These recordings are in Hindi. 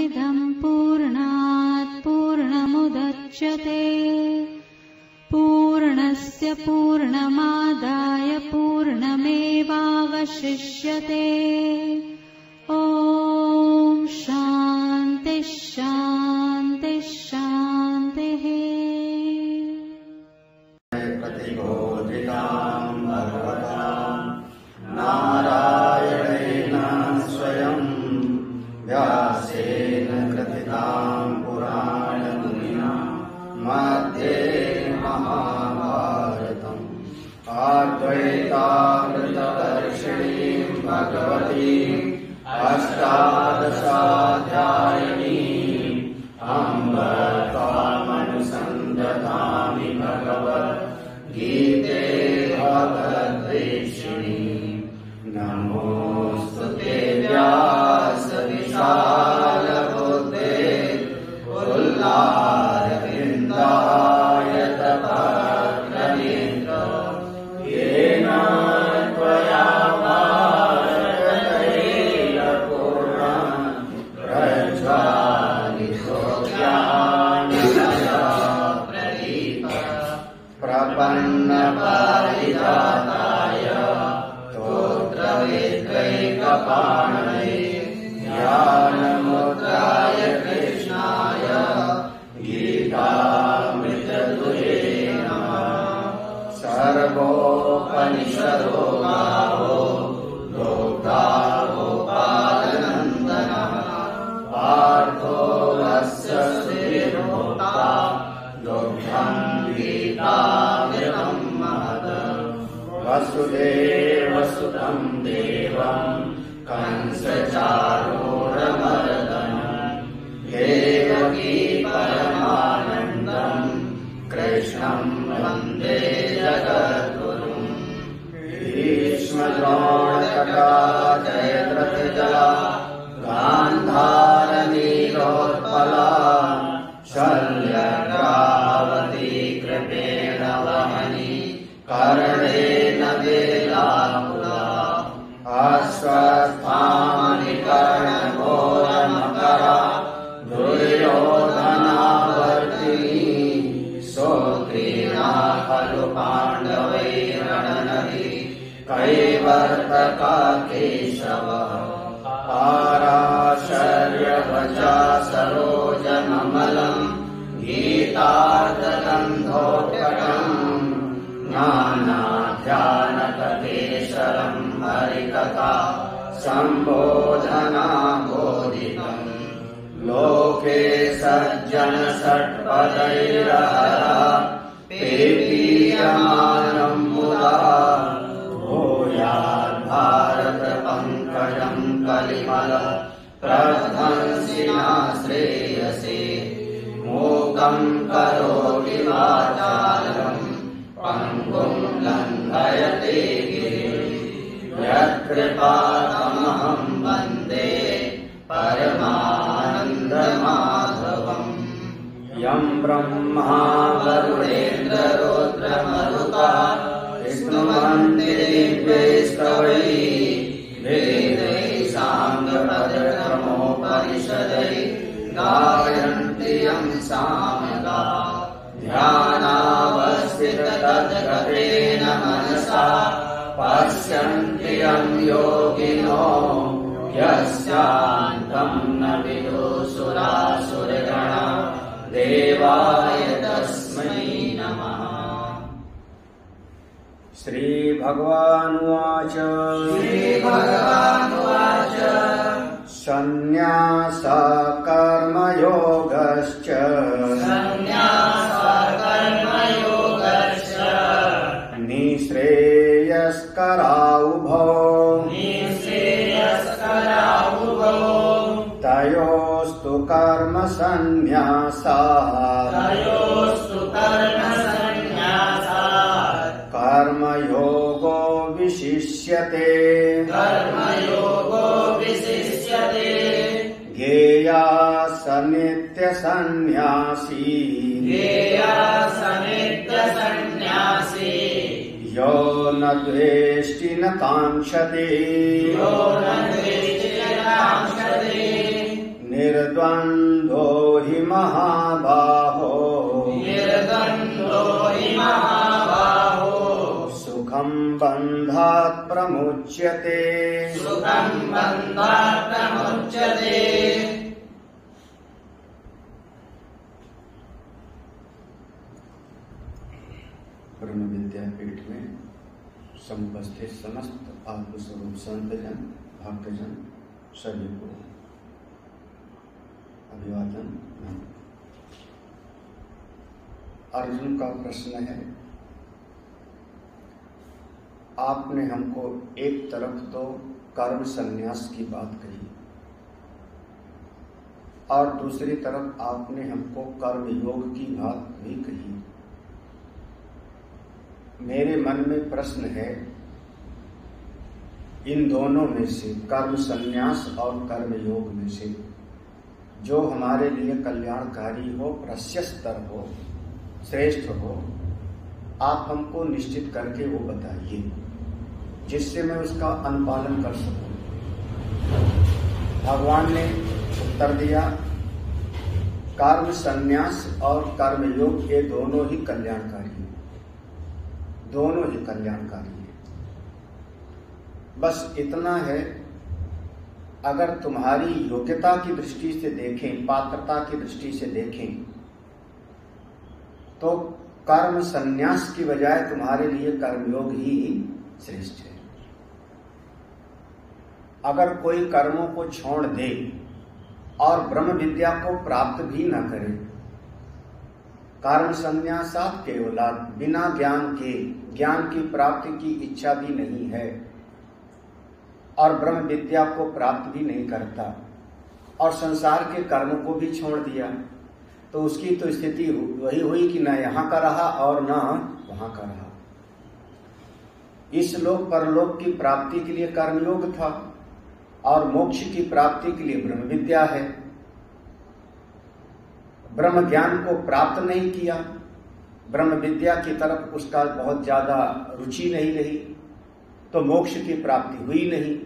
पूर्णमिदं पूर्णात् पूर्णमुदच्यते पूर्णस्य पूर्णमादाय पूर्णमेवावशिष्यते। ॐ शान्तिः शान्तिः शान्तिः। प्रतिबोधितां भगवता नारायणेन स्वयं व्यासेन कृतितां पुराणमुनिना मध्ये महाभारतम् अद्वैतामृतवर्षिणीं भगवतीम् अष्टादशाध्यायिनीम् अम्ब त्वामनुसन्दधामि भगवद्गीते भगवद्वेषिणीम्। नमोऽस्तु ते व्यासविशालबुद्धे पुल्लारविन्दायतपत्रनेत्र येन त्वया प्रपन्नपारिजाताय स्तोत्रवेत्रैकपाणये ज्ञानमुद्राय कृष्णाय गीतामृततुले नमः। सर्वोपनिषदो गावो दोग्धा गोपालनन्दनः पार्थो वस्य श्रीर्भोक्ता दुग्धं गीतामृतं महत्। वसुदेवसुतं देवं कंसचारूरमर्दनं देवकी परमानन्दं कृष्णं वन्दे जगद्गुरुम्। भीष्मद्रोणतटा जयद्रथजला गान्धारनीलोत्पला शल्यग्रावती कृपेण वहनी कर्णेन वेलाकुला। अश्वत्थामनि कर्णघोरमकरा दुर्योधनावर्तिनी सोत्रीणा खलु पाण्डवैरणनदी कैवर्तका केशवः। पाराशर्यवचा सरोजममलम् गीतार्थगन्धोत्कटम् ज्ञानाध्यानककेशरम् हरिकथा सम्बोधनाबोधितम्। लोके सज्जनषट्पदैरहरा पेपीयमानम् मुदा भूयाद्भारतपङ्कजम् कलिमल प्रध्वंसिना श्रेयसे। मूकम् करोति वाचालम् पङ्गुं लङ्घयते गिरिं। यत्कृपातमहं वन्दे परमानन्दमाधवम्। यं ब्रह्मा वरुणेन्द्ररुद्रमरुतः स्तुवन्ति दिव्यैस्तवैः वेदैः साङ्गपदक्रमोपनिषदैः गायन्ति यं सामगाः। ध्यानावस्थिततद्गतेन मनसा पश्यन्ति यं योगिनो यस्यान्तं न विदुषुरासुरगणा देवाय तस्मै नमः। श्रीभगवानुवाच संन्यासा कर्मयोगश्च निःश्रेयस्करावुभौ तयोस्तु कर्म संन्यासात् कर्मयोगो विशिष्यते। ज्ञेया स नित्यसन्न्यासी यो न द्वेष्टि न काङ्क्षति निर्द्वन्द्वो महाबाहो निर्गन्धो हि महाबाहो सुखं बन्धात् प्रमुच्यते सुखं बन्धात् प्रमुच्यते। ब्रह्म विद्यापीठ में समुपस्थित समस्त आत्मस्वरूप संतजन भक्तजन सभी को अभिवादन। अर्जुन का प्रश्न है, आपने हमको एक तरफ तो कर्म संन्यास की बात कही और दूसरी तरफ आपने हमको कर्म योग की बात भी कही। मेरे मन में प्रश्न है, इन दोनों में से कर्म संन्यास और कर्म योग में से जो हमारे लिए कल्याणकारी हो, प्रशस्तर हो, श्रेष्ठ हो, आप हमको निश्चित करके वो बताइए जिससे मैं उसका अनुपालन कर सकूं। भगवान ने उत्तर दिया, कर्म संन्यास और कर्म योग ये दोनों ही कल्याणकारी हैं, दोनों ही कल्याणकारी हैं। बस इतना है, अगर तुम्हारी योग्यता की दृष्टि से देखें, पात्रता की दृष्टि से देखें, तो कर्म संन्यास की बजाय तुम्हारे लिए कर्मयोग ही श्रेष्ठ है। अगर कोई कर्मों को छोड़ दे और ब्रह्म विद्या को प्राप्त भी न करे, कर्म संन्यासात केवलात्, बिना ज्ञान के, ज्ञान की प्राप्ति की इच्छा भी नहीं है और ब्रह्म विद्या को प्राप्त भी नहीं करता और संसार के कर्म को भी छोड़ दिया, तो उसकी तो स्थिति वही हुई कि न यहाँ का रहा और न वहां का रहा। इस लोक परलोक की प्राप्ति के लिए कर्मयोग था और मोक्ष की प्राप्ति के लिए ब्रह्म विद्या है। ब्रह्म ज्ञान को प्राप्त नहीं किया, ब्रह्म विद्या की तरफ उसका बहुत ज्यादा रुचि नहीं रही, तो मोक्ष की प्राप्ति हुई नहीं।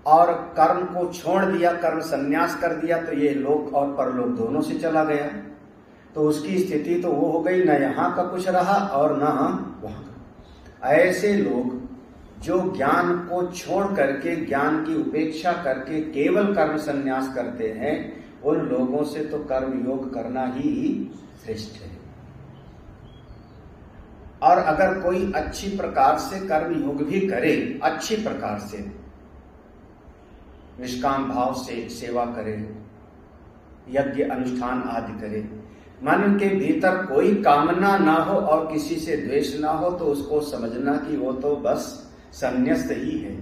और कर्म को छोड़ दिया, कर्म संन्यास कर दिया, तो ये लोक और परलोक दोनों से चला गया, तो उसकी स्थिति तो वो हो गई, न यहाँ का कुछ रहा और न वहां का। ऐसे लोग जो ज्ञान को छोड़ करके, ज्ञान की उपेक्षा करके केवल कर्म संन्यास करते हैं, उन लोगों से तो कर्म योग करना ही श्रेष्ठ है। और अगर कोई अच्छी प्रकार से कर्म योग भी करे, अच्छी प्रकार से निष्काम भाव से सेवा करे, यज्ञ अनुष्ठान आदि करे, मन के भीतर कोई कामना ना हो और किसी से द्वेष ना हो, तो उसको समझना कि वो तो बस संन्यास्त ही है।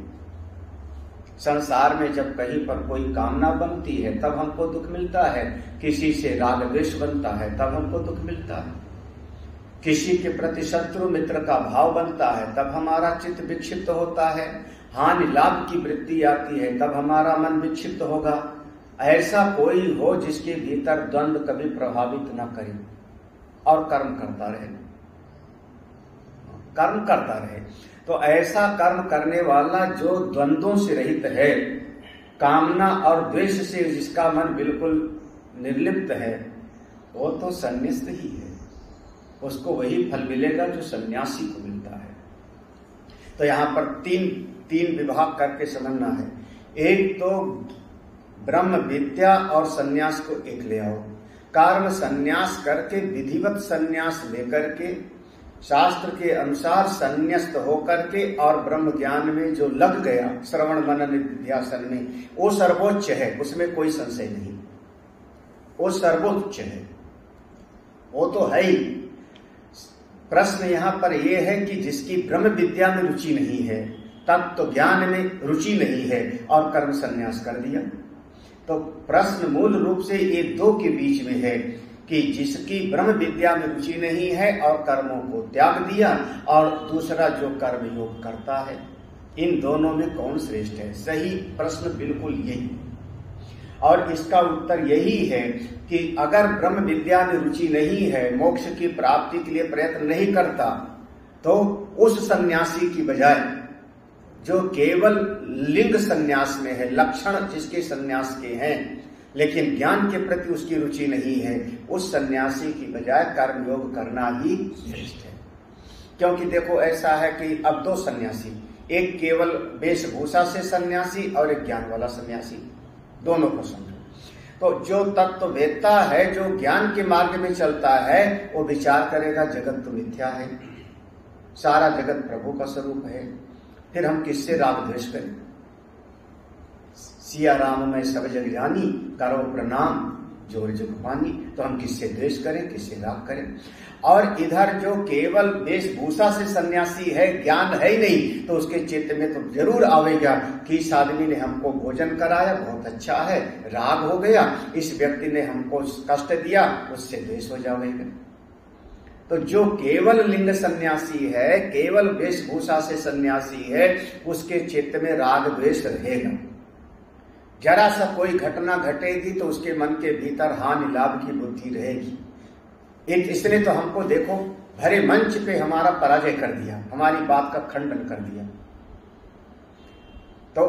संसार में जब कहीं पर कोई कामना बनती है तब हमको दुख मिलता है, किसी से राग द्वेष बनता है तब हमको दुख मिलता है, किसी के प्रति शत्रु मित्र का भाव बनता है तब हमारा चित्त विक्षिप्त होता है, हानि लाभ की वृत्ति आती है तब हमारा मन विक्षिप्त होगा। ऐसा कोई हो जिसके भीतर द्वंद्व कभी प्रभावित न करे और कर्म करता रहे, कर्म करता रहे। तो ऐसा कर्म करने वाला जो द्वंद्वों से रहित है, कामना और द्वेष से जिसका मन बिल्कुल निर्लिप्त है, वो तो संन्यास्त ही है। उसको वही फल मिलेगा जो सन्यासी को मिलता है। तो यहां पर तीन विभाग करके समझना है। एक तो ब्रह्म विद्या और सन्यास को एक ले आओ, कर्म सन्यास करके, विधिवत सन्यास लेकर के, शास्त्र के अनुसार संन्यास्त होकर के और ब्रह्म ज्ञान में जो लग गया, श्रवण मनन निध्यासन में, वो सर्वोच्च है, उसमें कोई संशय नहीं, वो सर्वोच्च है, वो तो है ही। प्रश्न यहां पर यह है कि जिसकी ब्रह्म विद्या में रुचि नहीं है, तत्व ज्ञान में रुचि नहीं है और कर्म संन्यास कर दिया, तो प्रश्न मूल रूप से ये दो के बीच में है कि जिसकी ब्रह्म विद्या में रुचि नहीं है और कर्मों को त्याग दिया, और दूसरा जो कर्म योग करता है, इन दोनों में कौन श्रेष्ठ है? सही प्रश्न बिल्कुल यही। और इसका उत्तर यही है कि अगर ब्रह्म विद्या में रुचि नहीं है, मोक्ष की प्राप्ति के लिए प्रयत्न नहीं करता, तो उस सन्यासी की बजाय जो केवल लिंग सन्यास में है, लक्षण जिसके सन्यास के हैं, लेकिन ज्ञान के प्रति उसकी रुचि नहीं है, उस सन्यासी की बजाय कर्मयोग करना ही श्रेष्ठ है। क्योंकि देखो ऐसा है कि अब दो सन्यासी, एक केवल वेशभूषा से सन्यासी और एक ज्ञान वाला सन्यासी, दोनों को समझो। तो जो तत्व वेदता है, जो ज्ञान के मार्ग में चलता है, वो विचार करेगा जगत तो मिथ्या है, सारा जगत प्रभु का स्वरूप है, फिर हम किससे राग द्वेष करें। सिया राम में सब जग जानी, करो प्रणाम जोर जग पानी। तो हम किससे द्वेष करें, किससे राग करें। और इधर जो केवल वेशभूषा से सन्यासी है, ज्ञान है ही नहीं, तो उसके चित्त में तो जरूर आवेगा कि इस आदमी ने हमको भोजन कराया, बहुत अच्छा है, राग हो गया, इस व्यक्ति ने हमको कष्ट दिया, उससे द्वेष हो जाएगा। तो जो केवल लिंग सन्यासी है, केवल वेशभूषा से सन्यासी है, उसके चित्त में राग द्वेष रहेगा। जरा सा कोई घटना घटेगी तो उसके मन के भीतर हानि लाभ की बुद्धि रहेगी। इसने तो हमको देखो भरे मंच पे हमारा पराजय कर दिया, हमारी बात का खंडन कर दिया, तो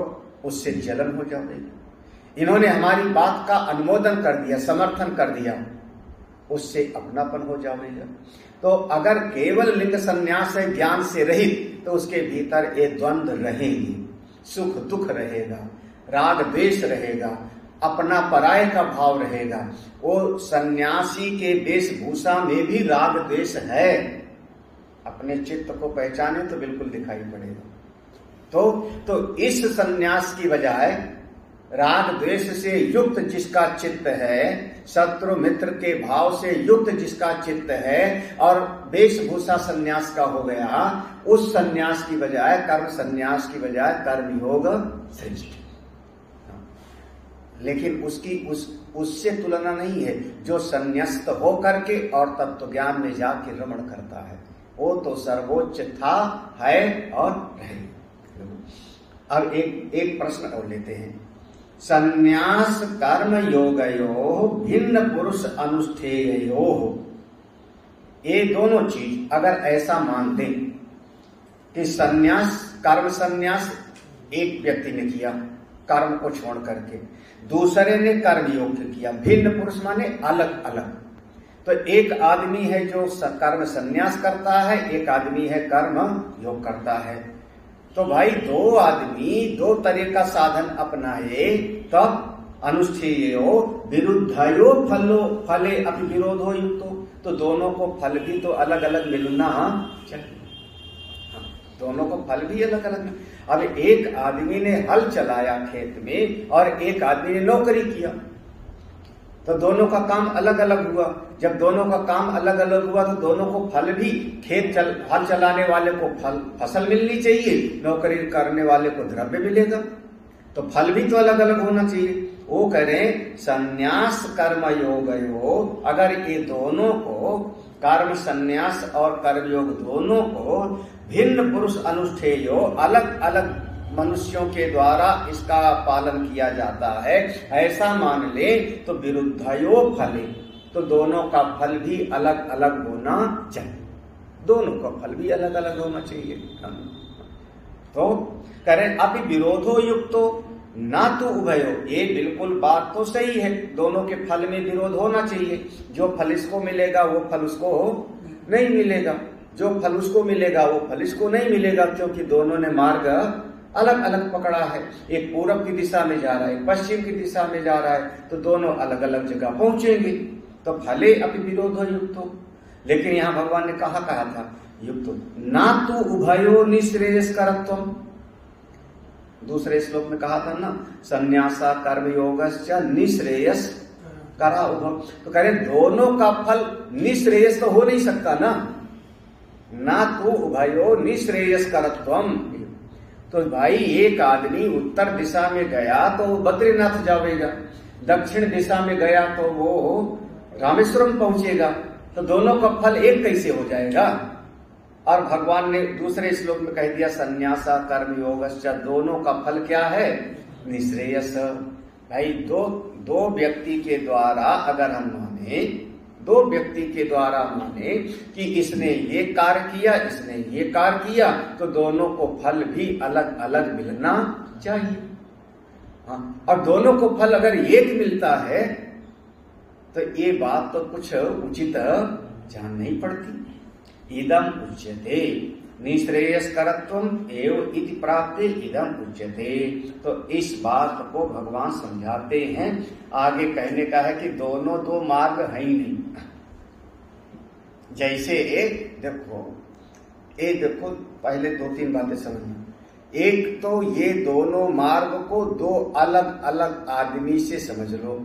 उससे जलन हो जाएगी। इन्होंने हमारी बात का अनुमोदन कर दिया, समर्थन कर दिया, उससे अपनापन हो जाएगा। तो अगर केवल लिंग संन्यास है, ज्ञान से रहित, तो उसके भीतर ये द्वंद्व रहेंगे, सुख दुख रहेगा, राग द्वेष रहेगा, अपना पराय का भाव रहेगा। वो सन्यासी के वेशभूषा में भी राग द्वेष है, अपने चित्त को पहचाने तो बिल्कुल दिखाई पड़ेगा। तो इस सन्यास की बजाय राग द्वेष से युक्त जिसका चित्त है, शत्रु मित्र के भाव से युक्त जिसका चित्त है, और वेशभूषा सन्यास का हो गया, उस सन्यास की बजाय, कर्म सन्यास की बजाय कर्मयोग श्रेष्ठ। लेकिन उससे तुलना नहीं है जो संन्यास्त हो करके और तत्व ज्ञान में जाके रमण करता है, वो तो सर्वोच्च था, है और रहेगा। अब एक प्रश्न और लेते हैं। संन्यास कर्म योगयो भिन्न पुरुष अनुष्ठेयो, ये दोनों चीज अगर ऐसा मान दें कि संन्यास, कर्म संन्यास एक व्यक्ति ने किया कर्म को छोड़ करके, दूसरे ने कर्म योग किया, भिन्न पुरुष माने अलग अलग। तो एक आदमी है जो कर्म संन्यास करता है, एक आदमी है कर्म योग करता है। तो भाई दो आदमी दो तरह का साधन अपनाए, तब अनुष्ठेयो विरुद्धयो फले अपि विरोधो युक्तो, तो दोनों को फल भी तो अलग अलग मिलना चाहिए, दोनों को फल भी अलग अलग। अब एक आदमी ने हल चलाया खेत में और एक आदमी ने नौकरी किया, तो दोनों का काम अलग अलग हुआ। जब दोनों का काम अलग अलग हुआ तो दोनों को फल भी, हल चलाने वाले को फसल मिलनी चाहिए, नौकरी करने वाले को द्रव्य मिलेगा, तो फल भी तो अलग अलग होना चाहिए। वो करें संन्यास कर्म योगयो, अगर ये दोनों को, कर्म संन्यास और कर्मयोग दोनों को भिन्न पुरुष अनुष्ठेयो, अलग अलग मनुष्यों के द्वारा इसका पालन किया जाता है, ऐसा मान ले, तो विरुद्धयो फले, तो दोनों का फल भी अलग अलग होना चाहिए, दोनों का फल भी अलग अलग होना चाहिए। तो करें अभी विरोधो युक्तो ना तो उभयो, ये बिल्कुल बात तो सही है, दोनों के फल में विरोध होना चाहिए। जो फल इसको मिलेगा वो फल उसको नहीं मिलेगा, जो फल उसको मिलेगा वो फल इसको नहीं मिलेगा, क्योंकि दोनों ने मार्ग अलग अलग पकड़ा है। एक पूरब की दिशा में जा रहा है, पश्चिम की दिशा में जा रहा है, तो दोनों अलग अलग जगह पहुंचेंगे, तो फले अपि विरोधो युक्तो। लेकिन यहाँ भगवान ने कहा था युक्तो ना तो उभयो निश्रेयस करत्वम, दूसरे श्लोक में कहा था ना, संन्यासा कर्म योगश्च निश्रेयस करा उभव, तो कह रहे दोनों का फल निश्रेयस तो हो नहीं सकता ना तो उभयो निश्रेयस करत्वम। तो भाई एक आदमी उत्तर दिशा में गया तो वो बद्रीनाथ जाएगा, दक्षिण दिशा में गया तो वो रामेश्वरम पहुंचेगा, तो दोनों का फल एक कैसे हो जाएगा। और भगवान ने दूसरे श्लोक में कह दिया संन्यासा कर्म योगश्च, दोनों का फल क्या है, निश्रेयस। भाई दो व्यक्ति के द्वारा अगर हम माने, दो व्यक्ति के द्वारा माने कि इसने ये कार्य किया, इसने ये कार्य किया, तो दोनों को फल भी अलग अलग मिलना चाहिए। हाँ, और दोनों को फल अगर एक मिलता है तो ये बात तो कुछ उचित जान नहीं पड़ती। इदम उच्यते निःश्रेयस्करत्वम एव इति प्राप्ते इदम उच्यते। तो इस बात को भगवान समझाते हैं। आगे कहने का है कि दोनों दो मार्ग है ही नहीं। जैसे एक देखो पहले दो तीन बातें समझना। एक तो ये दोनों मार्ग को दो अलग अलग आदमी से समझ लो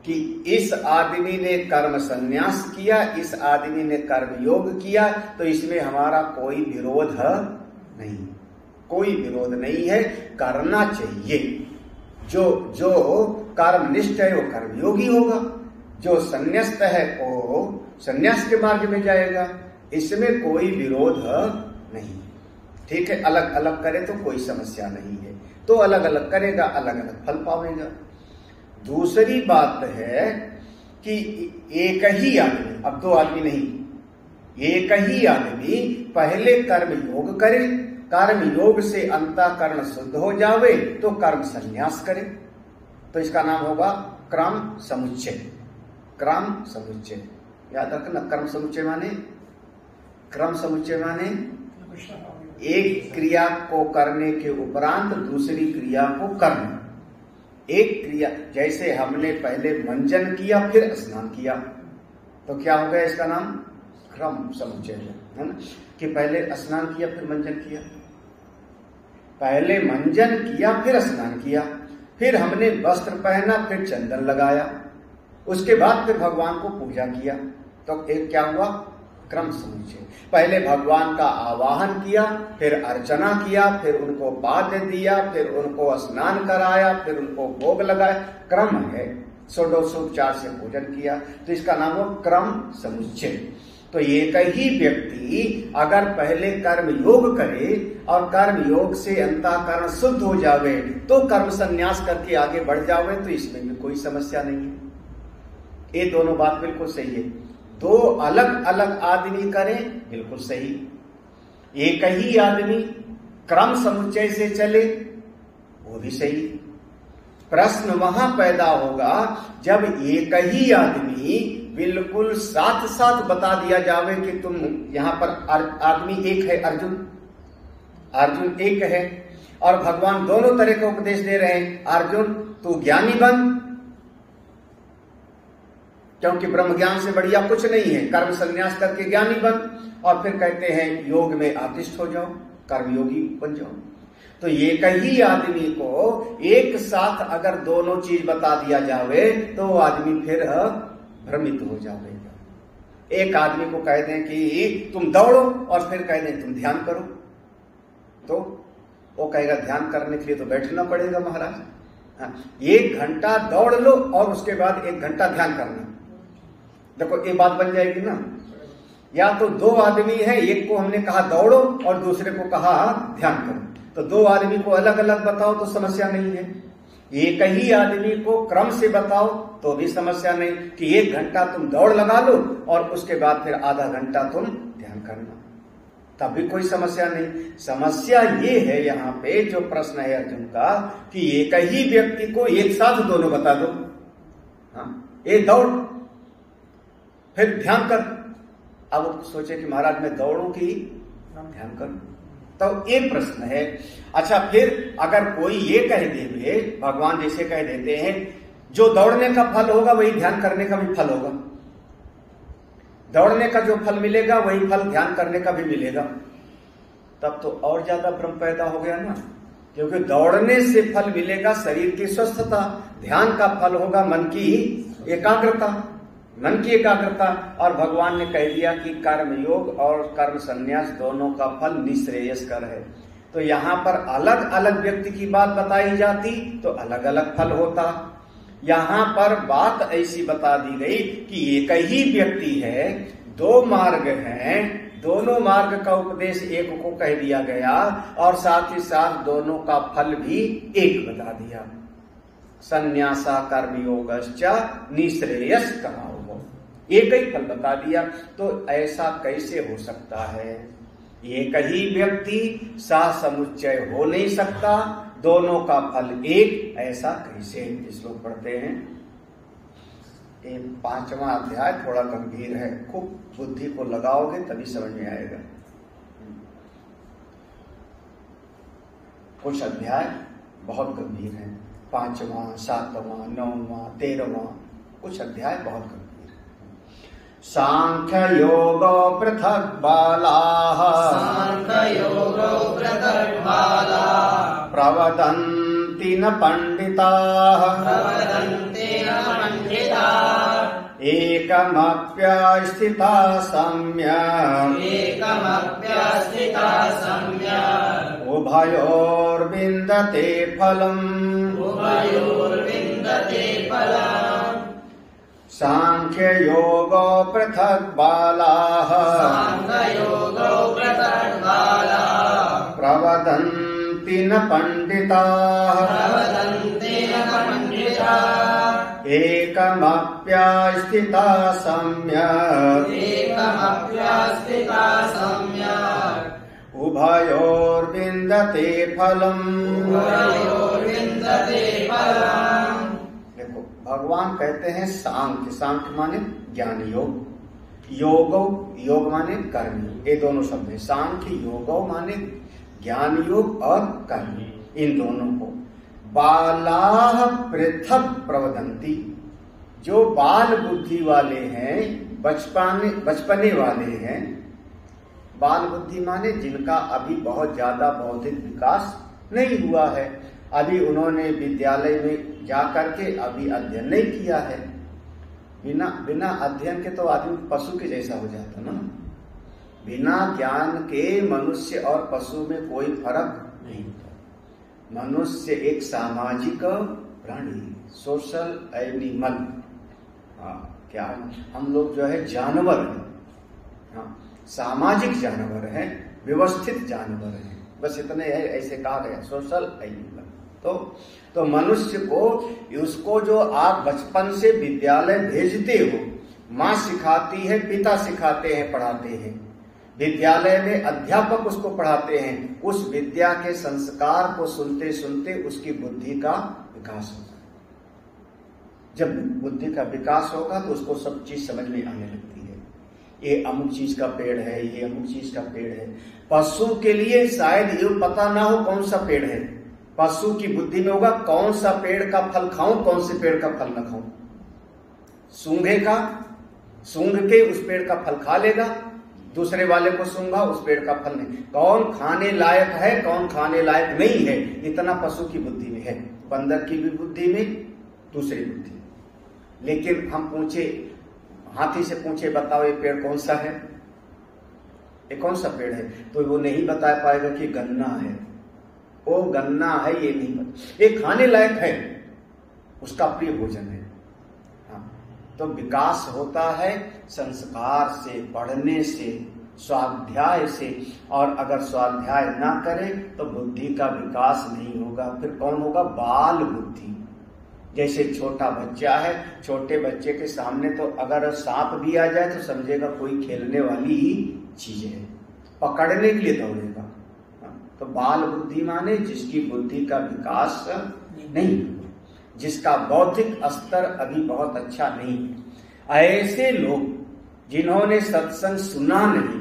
कि इस आदमी ने कर्म संन्यास किया, इस आदमी ने कर्म योग किया, तो इसमें हमारा कोई विरोध नहीं, कोई विरोध नहीं है, करना चाहिए। जो कर्मनिष्ठ है वो कर्मयोगी होगा, जो संन्यास्त है वो संन्यास के मार्ग में जाएगा, इसमें कोई विरोध नहीं। ठीक है, अलग अलग करे तो कोई समस्या नहीं है, तो अलग अलग करेगा, अलग अलग फल पावेगा। दूसरी बात है कि एक ही आदमी, अब दो आदमी नहीं, एक ही आदमी पहले कर्म योग करे, कर्म योग से अंतःकरण शुद्ध हो जावे तो कर्म संन्यास करे, तो इसका नाम होगा क्रम समुच्चय। क्रम समुच्चय याद रखना। क्रम समुच्चय माने, क्रम समुच्चय माने एक क्रिया को करने के उपरांत दूसरी क्रिया को करना। एक क्रिया, जैसे हमने पहले मंजन किया फिर स्नान किया, तो क्या हो गया, इसका नाम क्रम समुच्चय है ना। कि पहले स्नान किया फिर मंजन किया, पहले मंजन किया फिर स्नान किया, फिर हमने वस्त्र पहना फिर चंदन लगाया, उसके बाद फिर भगवान को पूजा किया, तो एक क्या हुआ, क्रम समुच्चय। पहले भगवान का आवाहन किया, फिर अर्चना किया, फिर उनको पाद्य दिया, फिर उनको स्नान कराया, फिर उनको भोग लगाया, क्रम है। षोडशोपचार से पूजन किया, तो इसका नाम हो क्रम समुच्चय। तो एक ही व्यक्ति अगर पहले कर्म योग करे और कर्म योग से अंतःकरण शुद्ध हो जावे तो कर्म संन्यास करके आगे बढ़ जावे, तो इसमें भी कोई समस्या नहीं है। ये दोनों बात बिल्कुल सही है। दो अलग अलग आदमी करें बिल्कुल सही, एक ही आदमी क्रम समुच्चय से चले वो भी सही। प्रश्न वहां पैदा होगा जब एक ही आदमी बिल्कुल साथ साथ बता दिया जावे कि तुम यहां पर आदमी एक है, अर्जुन एक है, और भगवान दोनों तरह का उपदेश दे रहे हैं। अर्जुन तू ज्ञानी बन, क्योंकि ब्रह्म ज्ञान से बढ़िया कुछ नहीं है, कर्म संन्यास करके ज्ञानी बन, और फिर कहते हैं योग में आतिष्ठ हो जाओ, कर्मयोगी बन जाओ। तो एक ही आदमी को एक साथ अगर दोनों चीज बता दिया जावे तो वो आदमी फिर भ्रमित हो जाएगा। एक आदमी को कह दें कि तुम दौड़ो और फिर कह दें तुम ध्यान करो, तो वो कहेगा ध्यान करने के लिए तो बैठना पड़ेगा महाराज। हाँ, 1 घंटा दौड़ लो और उसके बाद 1 घंटा ध्यान करना, देखो ये बात बन जाएगी ना। या तो दो आदमी है, एक को हमने कहा दौड़ो और दूसरे को कहा ध्यान करो, तो दो आदमी को अलग अलग बताओ तो समस्या नहीं है। एक ही आदमी को क्रम से बताओ तो भी समस्या नहीं कि 1 घंटा तुम दौड़ लगा लो और उसके बाद फिर आधा घंटा तुम ध्यान करना, तब भी कोई समस्या नहीं। समस्या ये है यहाँ पे जो प्रश्न है अर्जुन का कि एक ही व्यक्ति को एक साथ दोनों बता दो। हाँ, ये दौड़ फिर ध्यान कर। अब सोचे कि महाराज मैं दौड़ूं कि ध्यान करूं, तो एक प्रश्न है। अच्छा, फिर अगर कोई ये कह दे, भगवान जैसे कह देते हैं जो दौड़ने का फल होगा वही ध्यान करने का भी फल होगा, दौड़ने का जो फल मिलेगा वही फल ध्यान करने का भी मिलेगा, तब तो और ज्यादा भ्रम पैदा हो गया ना। क्योंकि दौड़ने से फल मिलेगा शरीर की स्वस्थता, ध्यान का फल होगा मन की एकाग्रता, मन की एकाग्रता। और भगवान ने कह दिया कि कर्म योग और कर्म संन्यास दोनों का फल निःश्रेयस्कर है। तो यहाँ पर अलग अलग व्यक्ति की बात बताई जाती तो अलग अलग फल होता। यहाँ पर बात ऐसी बता दी गई कि एक ही व्यक्ति है, 2 मार्ग हैं, दोनों मार्ग का उपदेश एक को कह दिया गया और साथ ही साथ दोनों का फल भी एक बता दिया। संन्यासा कर्मयोगश्च निःश्रेयस्करः, एक ही फल बता दिया। तो ऐसा कैसे हो सकता है? एक ही व्यक्ति सा समुच्चय हो नहीं सकता। दोनों का फल एक, ऐसा कैसे? श्लोक पढ़ते हैं। ये 5वां अध्याय थोड़ा गंभीर है, खूब बुद्धि को लगाओगे तभी समझ में आएगा। कुछ अध्याय बहुत गंभीर हैं, 5वां, 7वां, 9वां, 13वां, कुछ अध्याय बहुत गंभीर है। सांख्य योगो पृथक बालाः, सांख्य योगो पृथक बालाः, प्रवदन्ति न पंडिताः, प्रवदन्ति न पंडिताः, एकमप्यस्थिता सम्यक्, एकमप्यस्थिता सम्यक्, उभयोर्विन्दते फलम्, उभयोर्विन्दते फलम्। सांख्य योगो पृथक बालाः, सांख्य योगो पृथक बालाः, प्रवदन्ति न पंडिताः, प्रवदन्ति न पंडिताः, एकमप्यस्थिता सम्यक्, एकमप्यस्थिता सम्यक्, उभयोर्विन्दते फलम्। उभयोर्विन्दते फलम्। देखो, भगवान कहते हैं सांख्य, सांख्य माने ज्ञान योग, योगो योग माने कर्म, ये दोनों शब्द है। सांख्य योगो माने ज्ञान योग और कर्म, इन दोनों को। बालाः पृथक प्रवदन्ति, जो बाल बुद्धि वाले हैं, बचपने वाले हैं। बाल बुद्धि माने जिनका अभी बहुत ज्यादा बौद्धिक विकास नहीं हुआ है, अभी उन्होंने विद्यालय में जाकर के अभी अध्ययन नहीं किया है। बिना अध्ययन के तो आदमी पशु के जैसा हो जाता ना। बिना ज्ञान के मनुष्य और पशु में कोई फर्क नहीं होता। मनुष्य एक सामाजिक प्राणी, सोशल एनिमल। क्या हम लोग जो है जानवर हैं, सामाजिक जानवर हैं, व्यवस्थित जानवर हैं, बस इतने है, ऐसे कहा गया, सोशल एनिमल। तो मनुष्य को, उसको जो आप बचपन से विद्यालय भेजते हो, माँ सिखाती है, पिता सिखाते हैं, पढ़ाते हैं, विद्यालय में अध्यापक उसको पढ़ाते हैं, उस विद्या के संस्कार को सुनते सुनते उसकी बुद्धि का विकास होता है। जब बुद्धि का विकास होगा तो उसको सब चीज समझ में आने लगती है। ये अमुक चीज का पेड़ है, ये अमुक चीज का पेड़ है। पशु के लिए शायद ये पता ना हो कौन सा पेड़ है। पशु की बुद्धि में होगा कौन सा पेड़ का फल खाऊं, कौन से पेड़ का फल न खाऊं। सूंघ के उस पेड़ का फल खा लेगा, दूसरे वाले को सूंघा, उस पेड़ का फल नहीं। कौन खाने लायक है, कौन खाने लायक नहीं है, इतना पशु की बुद्धि में है। बंदर की भी बुद्धि में दूसरी बुद्धि। लेकिन हम पूछे, हाथी से पूछे, बताओ ये पेड़ कौन सा है, ये कौन सा पेड़ है, तो वो नहीं बता पाएगा कि गन्ना है। वो गन्ना है ये नहीं पता, ये खाने लायक है, उसका प्रिय भोजन है। तो विकास होता है संस्कार से, पढ़ने से, स्वाध्याय से। और अगर स्वाध्याय ना करे तो बुद्धि का विकास नहीं होगा। फिर कौन होगा? बाल बुद्धि। जैसे छोटा बच्चा है, छोटे बच्चे के सामने तो अगर सांप भी आ जाए तो समझेगा कोई खेलने वाली ही चीज है, पकड़ने के लिए दौड़ेगा। तो बाल बुद्धि माने जिसकी बुद्धि का विकास नहीं, जिसका बौद्धिक स्तर अभी बहुत अच्छा नहीं है। ऐसे लोग जिन्होंने सत्संग सुना नहीं,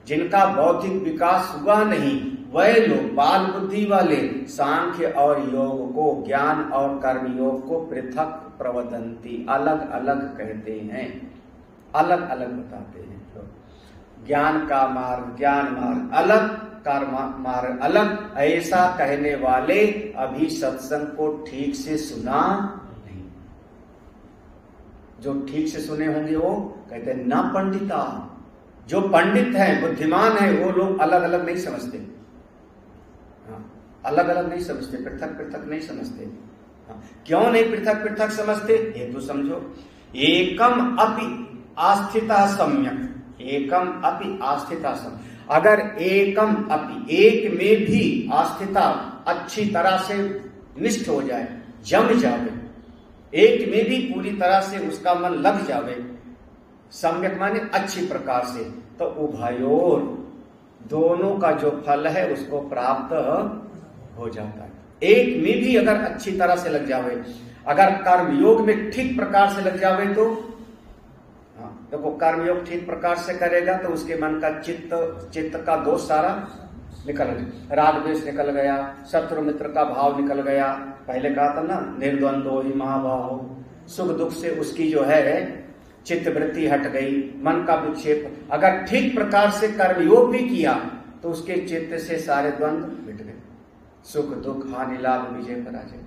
जिनका बौद्धिक विकास हुआ नहीं, वह लोग बाल बुद्धि वाले सांख्य और योग को, ज्ञान और कर्म योग को पृथक प्रवदंती, अलग अलग कहते हैं, अलग अलग बताते हैं। तो ज्ञान का मार्ग ज्ञान मार्ग अलग, कर्म मार्ग अलग, ऐसा कहने वाले अभी सत्संग को ठीक से सुना नहीं। जो ठीक से सुने होंगे वो कहते हैं न पंडिता। जो पंडित है, बुद्धिमान है, वो लोग अलग अलग नहीं समझते। अलग अलग नहीं समझते, पृथक पृथक नहीं समझते। क्यों नहीं पृथक पृथक समझते? हेतु समझो। एकम अपि आस्थिता सम्यक, एकम अपि आस्थिता सम्यक। अगर एकम अपि, एक में भी आस्थिता अच्छी तरह से निष्ठ हो जाए, जम जावे, एक में भी पूरी तरह से उसका मन लग जावे, सम्यक माने अच्छी प्रकार से, तो उभयोर, दोनों का जो फल है उसको प्राप्त हो जाता है। एक में भी अगर अच्छी तरह से लग जावे, अगर कर्मयोग में ठीक प्रकार से लग जावे तो देखो कर्मयोग ठीक प्रकार से करेगा तो उसके मन का चित्त का दोष सारा निकल गया, राग द्वेष निकल गया, शत्रु मित्र का भाव निकल गया। पहले कहा था ना, निर्द्वंदो ही महाबाहो, सुख दुख से उसकी जो है चित्त वृत्ति हट गई, मन का विक्षेप। अगर ठीक प्रकार से कर्मयोग भी किया तो उसके चित्त से सारे द्वंद्व मिट गए, सुख दुख हानि लाभ विजय पराजय।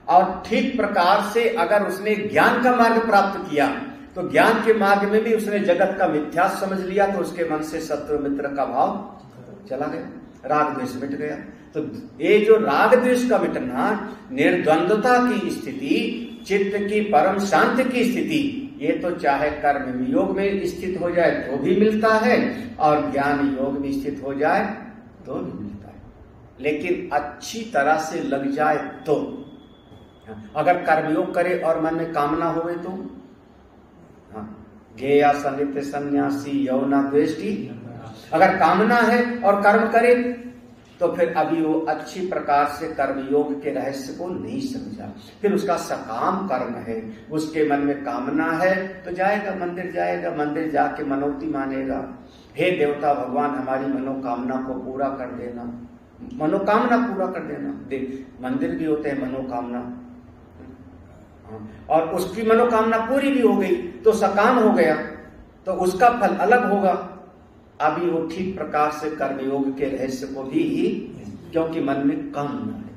और ठीक प्रकार से अगर उसने ज्ञान का मार्ग प्राप्त किया तो ज्ञान के मार्ग में भी उसने जगत का मिथ्या समझ लिया, तो उसके मन से शत्रु मित्र का भाव चला गया, राग द्वेष मिट गया। तो ये जो राग द्वेष का मिटना, निर्द्वंद्वता की स्थिति, चित्त की परम शांति की स्थिति, ये तो चाहे कर्म योग में स्थित हो जाए तो भी मिलता है और ज्ञान योग में स्थित हो जाए तो भी मिलता है। लेकिन अच्छी तरह से लग जाए तो, अगर कर्मयोग करे और मन में कामना होवे तो, गेया सनित्य सन्यासी यौना द्वेष्टि, अगर कामना है और कर्म करे तो फिर अभी वो अच्छी प्रकार से कर्मयोग के रहस्य को नहीं समझा, फिर उसका सकाम कर्म है, उसके मन में कामना है तो जाएगा मंदिर जाके मनोती मानेगा, हे देवता भगवान हमारी मनोकामना को पूरा कर देना, मनोकामना पूरा कर देना। देख मंदिर भी होते हैं मनोकामना, और उसकी मनोकामना पूरी भी हो गई तो सकाम हो गया, तो उसका फल अलग होगा। अभी वो ठीक प्रकार से कर्मयोग के रहस्य को भी, क्योंकि मन में कामना है,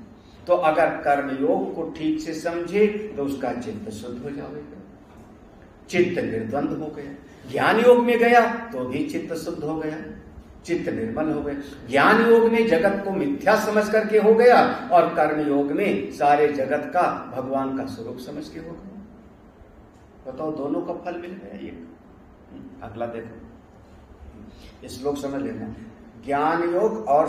तो अगर कर्मयोग को ठीक से समझे तो उसका चित्त शुद्ध हो जाएगा, चित्त निर्द्वंद हो गया। ज्ञान योग में गया तो भी चित्त शुद्ध हो गया, चित्त निर्मल हो गया। ज्ञान योग में जगत को मिथ्या समझ करके हो गया और कर्म योग में सारे जगत का भगवान का स्वरूप समझ के हो गया। बताओ दोनों का फल मिल गया। एक अगला देखो, श्लोक समझ लेना, ज्ञान योग और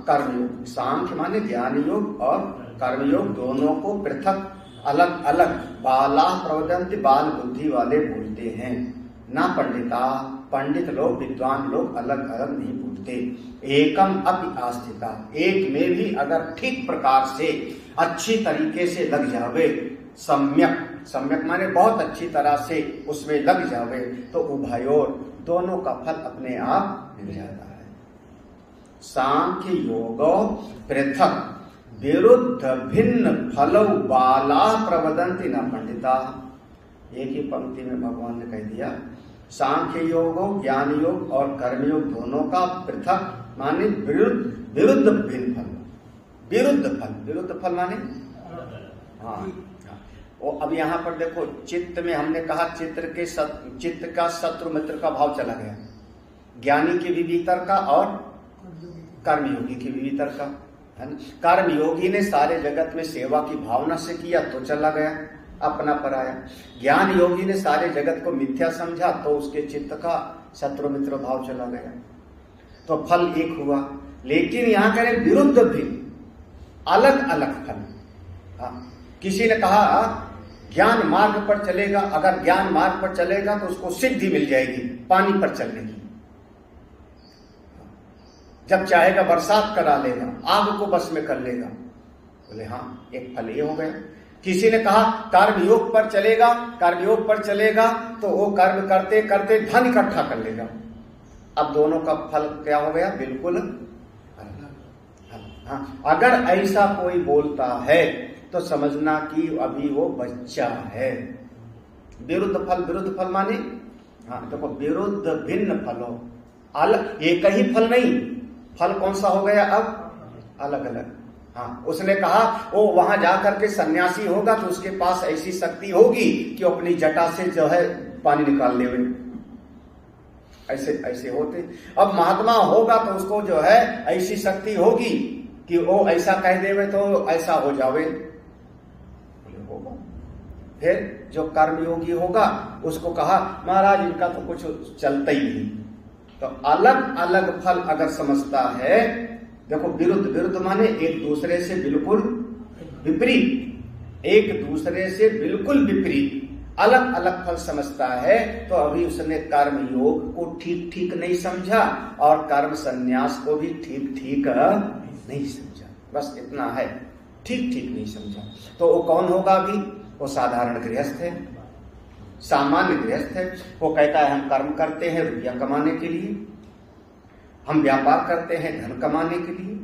कर्मयोग, सांख्य माने ज्ञान योग और कर्मयोग दोनों को पृथक अलग अलग बाला प्रवदंती, बाल बुद्धि वाले बोलते हैं, ना पंडिता, पंडित लोग विद्वान लोग अलग अलग नहीं बोलते। एकम अपि आस्थिता, एक में भी अगर ठीक प्रकार से अच्छी तरीके से लग जावे, सम्यक, सम्यक माने बहुत अच्छी तरह से उसमें लग जावे तो उभयोर दोनों का फल अपने आप मिल जाता है। सांख्य योगो पृथक विरुद्ध भिन्न फलौ बाला प्रवदंती न पंडिता। एक ही पंक्ति में भगवान ने कह दिया, सांख्य योग, ज्ञान योग और कर्मयोग दोनों का पृथक माने विरुद्ध भिन्न फल, विरुद्ध फल माने हाँ। वो अब यहाँ पर देखो, चित्त में हमने कहा चित्त का शत्रु मित्र का भाव चला गया, ज्ञानी के भी भीतर का और कर्मयोगी के भी भीतर का, है ना। कर्मयोगी ने सारे जगत में सेवा की भावना से किया तो चला गया, अपना पराया। ज्ञान योगी ने सारे जगत को मिथ्या समझा तो उसके चित्त का शत्रु मित्र भाव चला गया, तो फल एक हुआ। लेकिन यहाँ करें विरुद्ध भी अलग अलग फल। किसी ने कहा ज्ञान मार्ग पर चलेगा, अगर ज्ञान मार्ग पर चलेगा तो उसको सिद्धि मिल जाएगी पानी पर चलने की, जब चाहेगा बरसात करा लेगा, आग को बस में कर लेगा। बोले हाँ, एक फल ये हो गया। किसी ने कहा कर्मयोग पर चलेगा तो वो कर्म करते करते धन इकट्ठा कर लेगा। अब दोनों का फल क्या हो गया, बिल्कुल अलग। हाँ, अगर ऐसा कोई बोलता है तो समझना कि अभी वो बच्चा है। विरुद्ध फल माने हाँ देखो, विरुद्ध भिन्न फलो, अलग एक ही फल नहीं, फल कौन सा हो गया अब, अलग अलग। हाँ, उसने कहा वो वहां जाकर के सन्यासी होगा तो उसके पास ऐसी शक्ति होगी कि अपनी जटा से जो है पानी निकाल ले, ऐसे होते। अब महात्मा होगा तो उसको जो है ऐसी शक्ति होगी कि वो ऐसा कह देवे तो ऐसा हो जावे। फिर जो कर्मयोगी होगा उसको कहा महाराज इनका तो कुछ चलता ही नहीं। तो अलग अलग फल अगर समझता है, देखो विरुद्ध माने एक दूसरे से बिल्कुल विपरीत, एक दूसरे से बिल्कुल विपरीत अलग अलग फल समझता है तो अभी उसने कर्म योग को ठीक नहीं समझा और कर्म संन्यास को भी ठीक नहीं समझा। बस इतना है। ठीक ठीक नहीं समझा। तो वो कौन होगा अभी? वो साधारण गृहस्थ है, सामान्य गृहस्थ है। वो कहता है हम कर्म करते हैं रुपया कमाने के लिए, हम व्यापार करते हैं धन कमाने के लिए,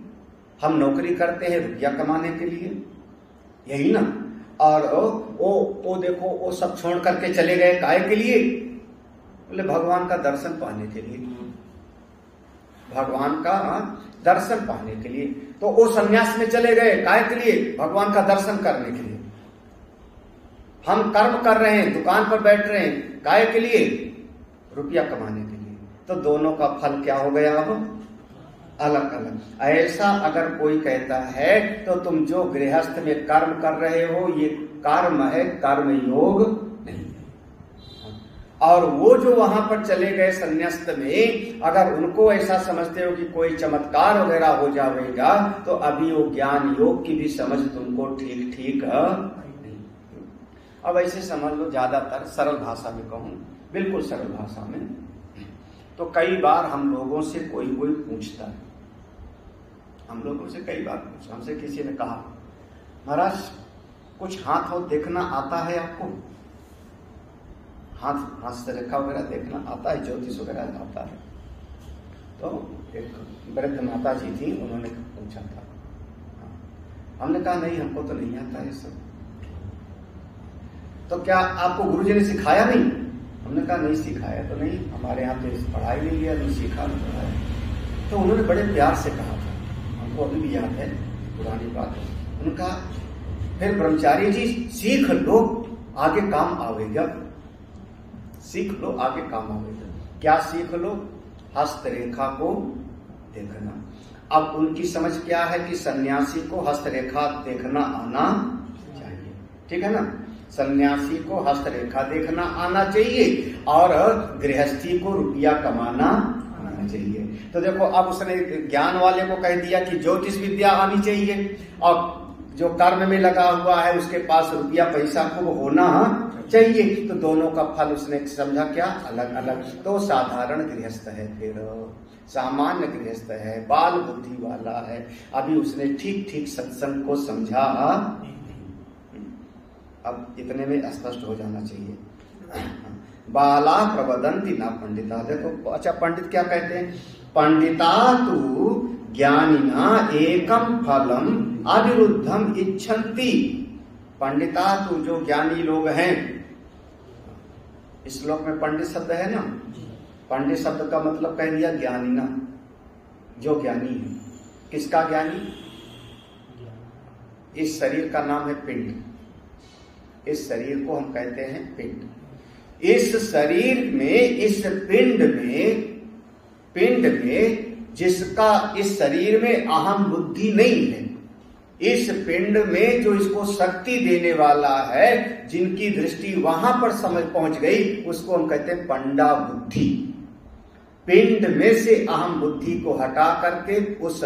हम नौकरी करते हैं रुपया कमाने के लिए, यही ना। और वो देखो वो सब छोड़ करके चले गए काय के लिए? बोले भगवान का दर्शन पाने के लिए, भगवान का दर्शन पाने के लिए। तो वो संन्यास में चले गए काय के लिए? भगवान का दर्शन करने के लिए। हम कर्म कर रहे हैं, दुकान पर बैठ रहे हैं, काय के लिए? रुपया कमाने के लिए। तो दोनों का फल क्या हो गया? अब अलग अलग। ऐसा अगर कोई कहता है तो तुम जो गृहस्थ में कर्म कर रहे हो ये कर्म है, कर्म योग नहीं है। और वो जो वहां पर चले गए संन्यास्त में, अगर उनको ऐसा समझते हो कि कोई चमत्कार वगैरह हो जाएगा, तो अभी वो ज्ञान योग की भी समझ तुमको ठीक ठीक नहीं। अब ऐसे समझ लो, ज्यादातर सरल भाषा में कहूं, बिल्कुल सरल भाषा में, तो कई बार हम लोगों से कोई पूछता है, हम लोगों से कई बार पूछा, हमसे किसी ने कहा महाराज कुछ हाथ हो देखना आता है आपको? हाथ से रेखा वगैरह देखना आता है, ज्योतिष वगैरह आता है? तो एक वृद्ध माता जी थी, उन्होंने पूछा था। हमने कहा नहीं हमको तो नहीं आता है सब। तो क्या आपको गुरुजी ने सिखाया नहीं? हमने कहा नहीं सिखाया तो नहीं, हमारे यहाँ तो पढ़ाई नहीं लिया, नहीं सीखा नहीं पढ़ाया। तो उन्होंने बड़े प्यार से कहा था, हमको अभी भी याद है, पुरानी बात है। उनका फिर ब्रह्मचारी जी सीख लो आगे काम आवेगा, सीख लो आगे काम आवेगा। क्या सीख लो? हस्तरेखा को देखना। अब उनकी समझ क्या है कि सन्यासी को हस्तरेखा देखना आना चाहिए, ठीक है ना? सन्यासी को हस्तरेखा देखना आना चाहिए और गृहस्थी को रुपया कमाना आना चाहिए। तो देखो अब उसने ज्ञान वाले को कह दिया कि ज्योतिष विद्या आनी चाहिए, और जो कर्म में लगा हुआ है उसके पास रुपया पैसा को होना चाहिए। तो दोनों का फल उसने समझा क्या? अलग अलग। तो साधारण गृहस्थ है, फिर सामान्य गृहस्थ है, बाल बुद्धि वाला है, अभी उसने ठीक ठीक सत्संग को समझा। अब इतने में स्पष्ट हो जाना चाहिए। बाला प्रवदंती ना पंडिता। देखो अच्छा, पंडित क्या कहते हैं? पंडिता तु ज्ञानिना एकम फलम अविरुद्धम इच्छन्ति। पंडिता तु जो ज्ञानी लोग हैं, इस श्लोक में पंडित शब्द है ना, पंडित शब्द का मतलब कह दिया ज्ञानिना, जो ज्ञानी है। किसका ज्ञानी? इस शरीर का नाम है पिंड, इस शरीर को हम कहते हैं पिंड। इस शरीर में, इस पिंड में जिसका इस शरीर में अहम बुद्धि नहीं है, इस पिंड में जो इसको शक्ति देने वाला है, जिनकी दृष्टि वहां पर समझ पहुंच गई, उसको हम कहते हैं पंडा बुद्धि। पिंड में से अहम बुद्धि को हटा करके उस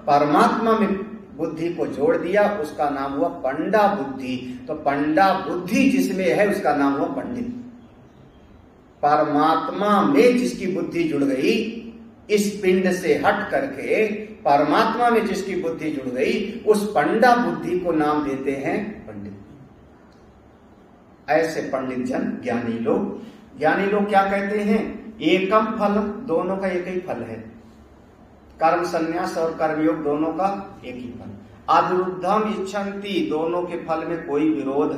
परमात्मा में बुद्धि को जोड़ दिया, उसका नाम हुआ पंडा बुद्धि। तो पंडा बुद्धि जिसमें है उसका नाम हुआ पंडित। परमात्मा में जिसकी बुद्धि जुड़ गई, इस पिंड से हट करके परमात्मा में जिसकी बुद्धि जुड़ गई, उस पंडा बुद्धि को नाम देते हैं पंडित। ऐसे पंडित जन, ज्ञानी लोग क्या कहते हैं? एकम फल, दोनों का एक ही फल है। कर्म संन्यास और कर्मयोग दोनों का एक ही फल। अविरुद्धम इच्छन्ति, दोनों के फल में कोई विरोध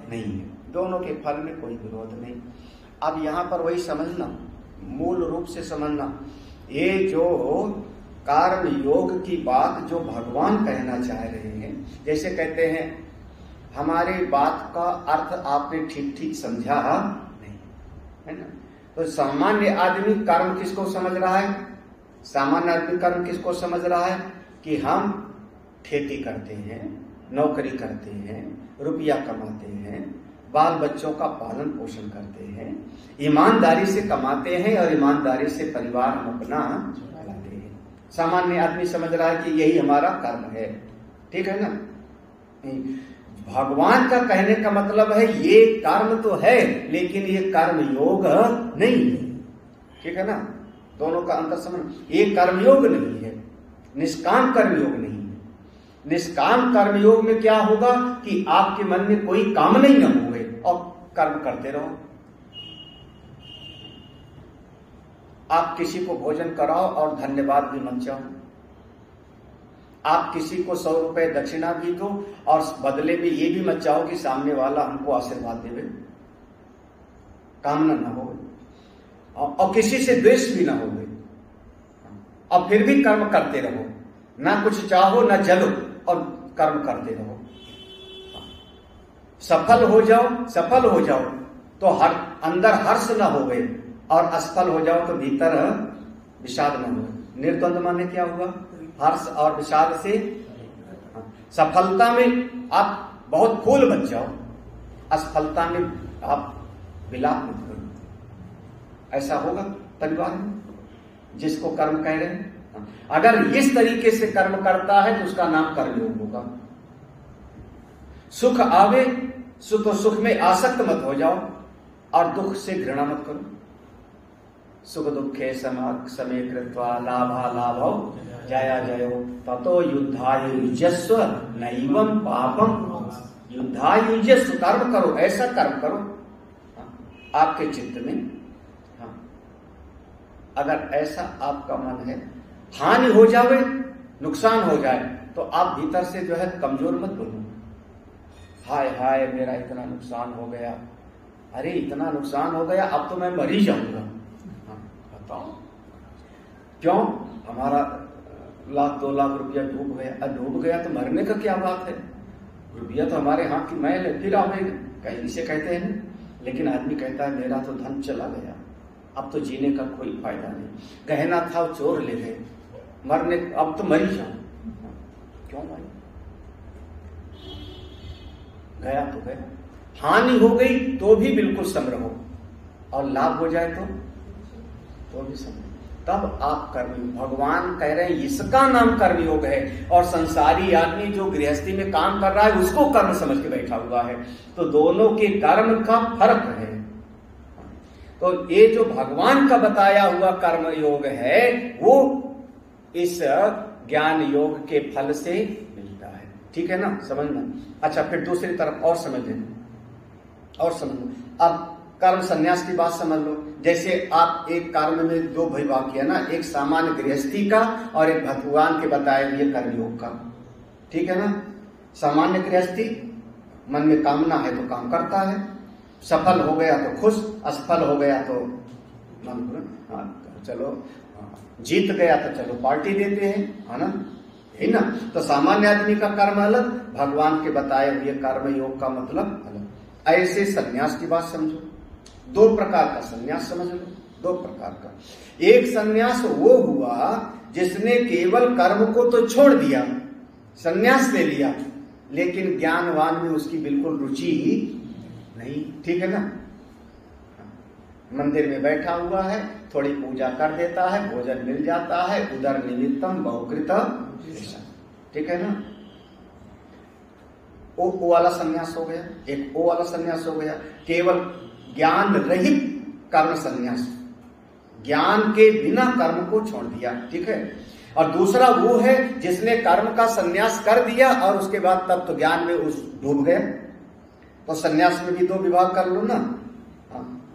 नहीं है, दोनों के फल में कोई विरोध नहीं। अब यहां पर वही समझना, मूल रूप से समझना, ये जो कर्म योग की बात जो भगवान कहना चाह रहे हैं, जैसे कहते हैं हमारी बात का अर्थ आपने ठीक ठीक समझा नहीं, है ना? तो सामान्य आदमी कर्म किसको समझ रहा है? सामान्य आदमी कर्म किसको समझ रहा है? कि हम खेती करते हैं, नौकरी करते हैं, रुपया कमाते हैं, बाल बच्चों का पालन पोषण करते हैं, ईमानदारी से कमाते हैं और ईमानदारी से परिवार हम अपना चलाते हैं। सामान्य आदमी समझ रहा है कि यही हमारा कर्म है, ठीक है ना? भगवान का कहने का मतलब है ये कर्म तो है, लेकिन ये कर्म योग नहीं है, ठीक है ना? दोनों का अंतर समझ। ये कर्मयोग नहीं है, निष्काम कर्मयोग नहीं है, निष्काम कर्मयोग में क्या होगा कि आपके मन में कोई कामना ही न होवे और कर्म करते रहो। आप किसी को भोजन कराओ और धन्यवाद भी मत चाहो। आप किसी को 100 रुपए दक्षिणा भी दो और बदले में ये भी मत चाहो कि सामने वाला हमको आशीर्वाद देवे। कामना ना हो और किसी से द्वेष भी ना हो, और फिर भी कर्म करते रहो। ना कुछ चाहो ना जलो और कर्म करते रहो। सफल हो जाओ तो हर अंदर हर्ष ना हो गए, और असफल हो जाओ तो भीतर विषाद न हो। निर्द्वंद माने क्या हुआ? हर्ष और विषाद से। सफलता में आप बहुत फूल बन जाओ, असफलता में आप विलाप मत करो। ऐसा होगा परिवार में जिसको कर्म कह रहे हैं। अगर इस तरीके से कर्म करता है तो उसका नाम कर्मयोग होगा। सुख आवे तो सुख में आसक्त मत हो जाओ और दुख से घृणा मत करो। सुख दुखे समे कृत्वा लाभा लाभो जया जयो ततो युद्धाय युजस्व नैवं पापम। युद्धाय युजस्व, कर्म करो, ऐसा कर्म करो आपके चित्त में। अगर ऐसा आपका मन है, हानि हो जावे, नुकसान हो जाए, तो आप भीतर से जो है कमजोर मत बनो। हाय हाय मेरा इतना नुकसान हो गया, अरे इतना नुकसान हो गया, अब तो मैं मर ही जाऊंगा। बताओ क्यों? हमारा 1 लाख 2 लाख रुपया डूब गया तो मरने का क्या बात है? रुपया तो हमारे हाथ की मैल है, फिर आवेगा, कहीं इसे कहते हैं। लेकिन आदमी कहता है मेरा तो धन चला गया, अब तो जीने का कोई फायदा नहीं। गहना था वो चोर ले गए, मरने अब तो मर ही जाऊं। क्यों भाई? गया तो गया। हानि हो गई तो भी बिल्कुल सम रहो, और लाभ हो जाए तो भी सम। तब आप कर्मी। भगवान कह रहे हैं इसका नाम कर्मयोग है, और संसारी आदमी जो गृहस्थी में काम कर रहा है उसको कर्म समझ के बैठा हुआ है। तो दोनों के कर्म का फर्क है। तो ये जो भगवान का बताया हुआ कर्म योग है वो इस ज्ञान योग के फल से मिलता है। ठीक है ना? समझना। अच्छा, फिर दूसरी तरफ और समझ लेना, और समझ लो। अब कर्म संन्यास की बात समझ लो। जैसे आप एक कर्म में 2 विभाग किया ना, एक सामान्य गृहस्थी का और एक भगवान के बताए हुए कर्मयोग का। ठीक है ना? सामान्य गृहस्थी, मन में कामना है तो काम करता है, सफल हो गया तो खुश, असफल हो गया तो चलो जीत गया तो चलो पार्टी देते हैं, है ना? है ना? तो सामान्य आदमी का कर्म अलग, भगवान के बताए हुए कर्म योग का मतलब अलग। ऐसे संन्यास की बात समझो। 2 प्रकार का संन्यास समझ लो, 2 प्रकार का। एक संन्यास वो हुआ जिसने केवल कर्म को तो छोड़ दिया, संन्यास ले लिया, लेकिन ज्ञानवान में उसकी बिल्कुल रुचि ही नहीं। ठीक है ना? मंदिर में बैठा हुआ है, थोड़ी पूजा कर देता है, भोजन मिल जाता है, उदर निमित्तम बहुकृत। ठीक है ना? वो वाला संन्यास हो गया। एक वो वाला संन्यास हो गया केवल ज्ञान रहित कर्म संन्यास, ज्ञान के बिना कर्म को छोड़ दिया। ठीक है? और दूसरा वो है जिसने कर्म का संन्यास कर दिया और उसके बाद तब तो ज्ञान में उस डूब गए। तो संन्यास में भी 2 विभाग कर लो ना।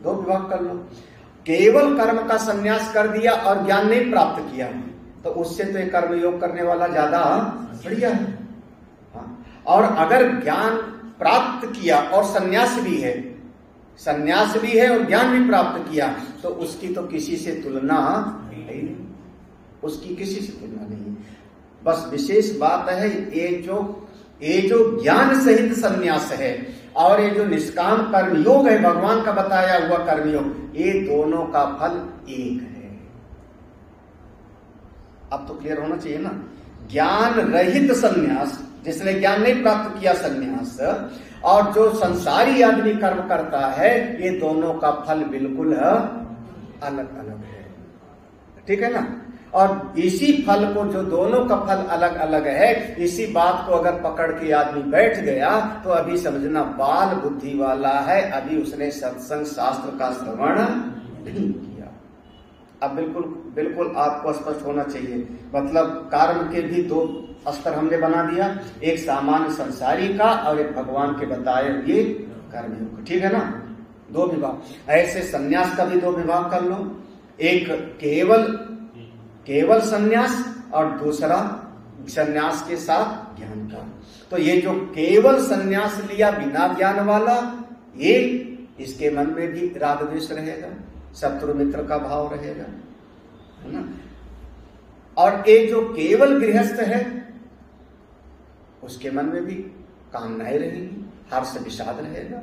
2 विभाग कर लो। केवल कर्म का संन्यास कर दिया और ज्ञान नहीं प्राप्त किया तो उससे तो एक कर्मयोग करने वाला ज्यादा बढ़िया है। और अगर ज्ञान प्राप्त किया और संन्यास भी है, संन्यास भी है और ज्ञान भी प्राप्त किया, तो उसकी तो किसी से तुलना नहीं, उसकी किसी से तुलना नहीं। बस विशेष बात है ये जो ज्ञान सहित संन्यास है और ये जो निष्काम कर्मयोग है, भगवान का बताया हुआ कर्मयोग, ये दोनों का फल एक है। अब तो क्लियर होना चाहिए ना? ज्ञान रहित संन्यास, जिसने ज्ञान नहीं प्राप्त किया संन्यास, और जो संसारी आदमी कर्म करता है, ये दोनों का फल बिल्कुल अलग अलग है। ठीक है ना? और इसी फल को, जो दोनों का फल अलग अलग है, इसी बात को अगर पकड़ के आदमी बैठ गया तो अभी समझना बाल बुद्धि वाला है, अभी उसने सत्संग शास्त्र का श्रवण नहीं किया। अब बिल्कुल बिल्कुल आपको स्पष्ट होना चाहिए। मतलब कर्म के भी दो स्तर हमने बना दिया, एक सामान्य संसारी का और एक भगवान के बताए हुए कर्मयोग का, ठीक है ना। दो विभाग। ऐसे संन्यास का भी दो विभाग कर लो, एक केवल संन्यास और दूसरा संन्यास के साथ ज्ञान का। तो ये जो केवल संन्यास लिया बिना ज्ञान वाला, ये इसके मन में भी राग द्वेष रहेगा, शत्रु मित्र का भाव रहेगा, है ना। और एक जो केवल गृहस्थ है उसके मन में भी कामनाएं रहेगी, हर्ष विषाद रहेगा,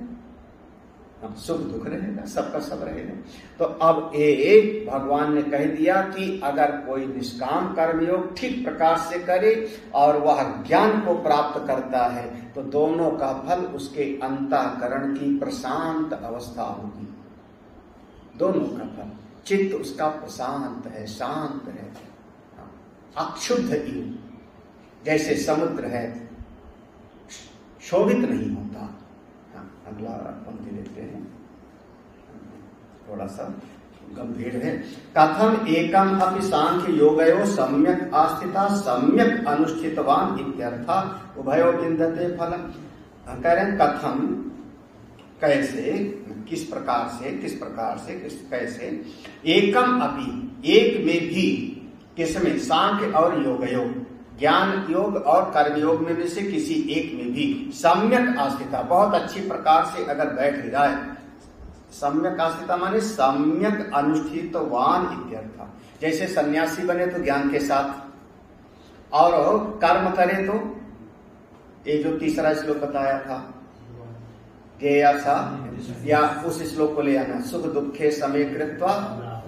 सुख दुख रहेगा, सबका सब रहेगा। तो अब एक भगवान ने कह दिया कि अगर कोई निष्काम कर्मयोग ठीक प्रकार से करे और वह ज्ञान को प्राप्त करता है तो दोनों का फल उसके अंतःकरण की प्रशांत अवस्था होगी। दोनों का फल, चित्त उसका प्रशांत है, शांत है, अक्षुब्ध ही, जैसे समुद्र है, शोभित नहीं होता। अगला पंक्ति लेते हैं, थोड़ा सा गंभीर है। कथम एकम अपि सांख्य योगयो सम्यक आस्थिता सम्यक अनुष्ठितवान इत्यर्था उभयो विन्दते फलम। कह रहे हैं कथम, कैसे, किस प्रकार से कैसे, एकम अपि, एक में भी, किसमें, सांख्य और योगयोग, ज्ञान योग और कर्मयोग में से किसी एक में भी सम्यक आस्थिता, बहुत अच्छी प्रकार से अगर बैठ जाए, सम्यक आस्थिता माने सम्यक अनुष्ठितवान इत्यर्थ। जैसे सन्यासी बने तो ज्ञान के साथ, और कर्म करे तो ये जो तीसरा श्लोक बताया था सा, या उस श्लोक को ले आना, सुख दुखे समय कृत्वा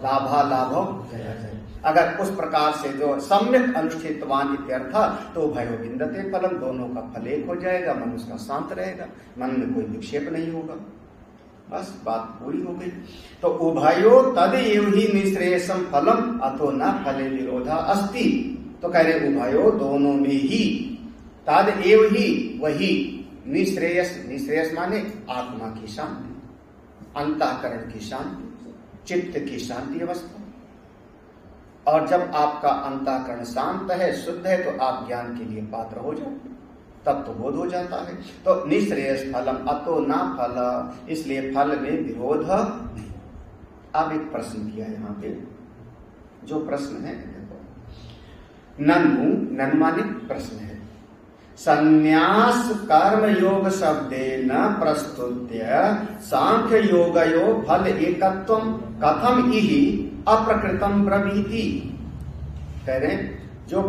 लाभा लाभो जया जय। अगर उस प्रकार से जो सम्यक अनुष्ठितवान इत्यर्थ, तो भयो विन्दते फलम, दोनों का फल एक हो जाएगा, मन उसका शांत रहेगा, मन में कोई विक्षेप नहीं होगा, बस बात पूरी हो गई। तो उभयो तदेव ही निःश्रेयसम फलम अतो न फले विरोधा अस्ति। तो कह रहे उभयो, दोनों में ही, तदेव ही, वही, निःश्रेयस, निःश्रेयस माने आत्मा की शांति, अंतःकरण की शांति, चित्त की शांति अवस्था। और जब आपका अंतःकरण शांत है, शुद्ध है, तो आप ज्ञान के लिए पात्र हो जाते, तब तो बोध हो जाता है। तो निःश्रेयस फलम अतो न फल, इसलिए फल में विरोध नहीं। अब एक प्रश्न किया यहाँ पे, जो प्रश्न है देखो, ननु, नन माने प्रश्न है, संन्यास कर्म योग शब्देन प्रस्तुत्य सांख्य योगयो फल एकत्वम कथम इहि अप्रकृतम ब्रवीति। कह रहे जो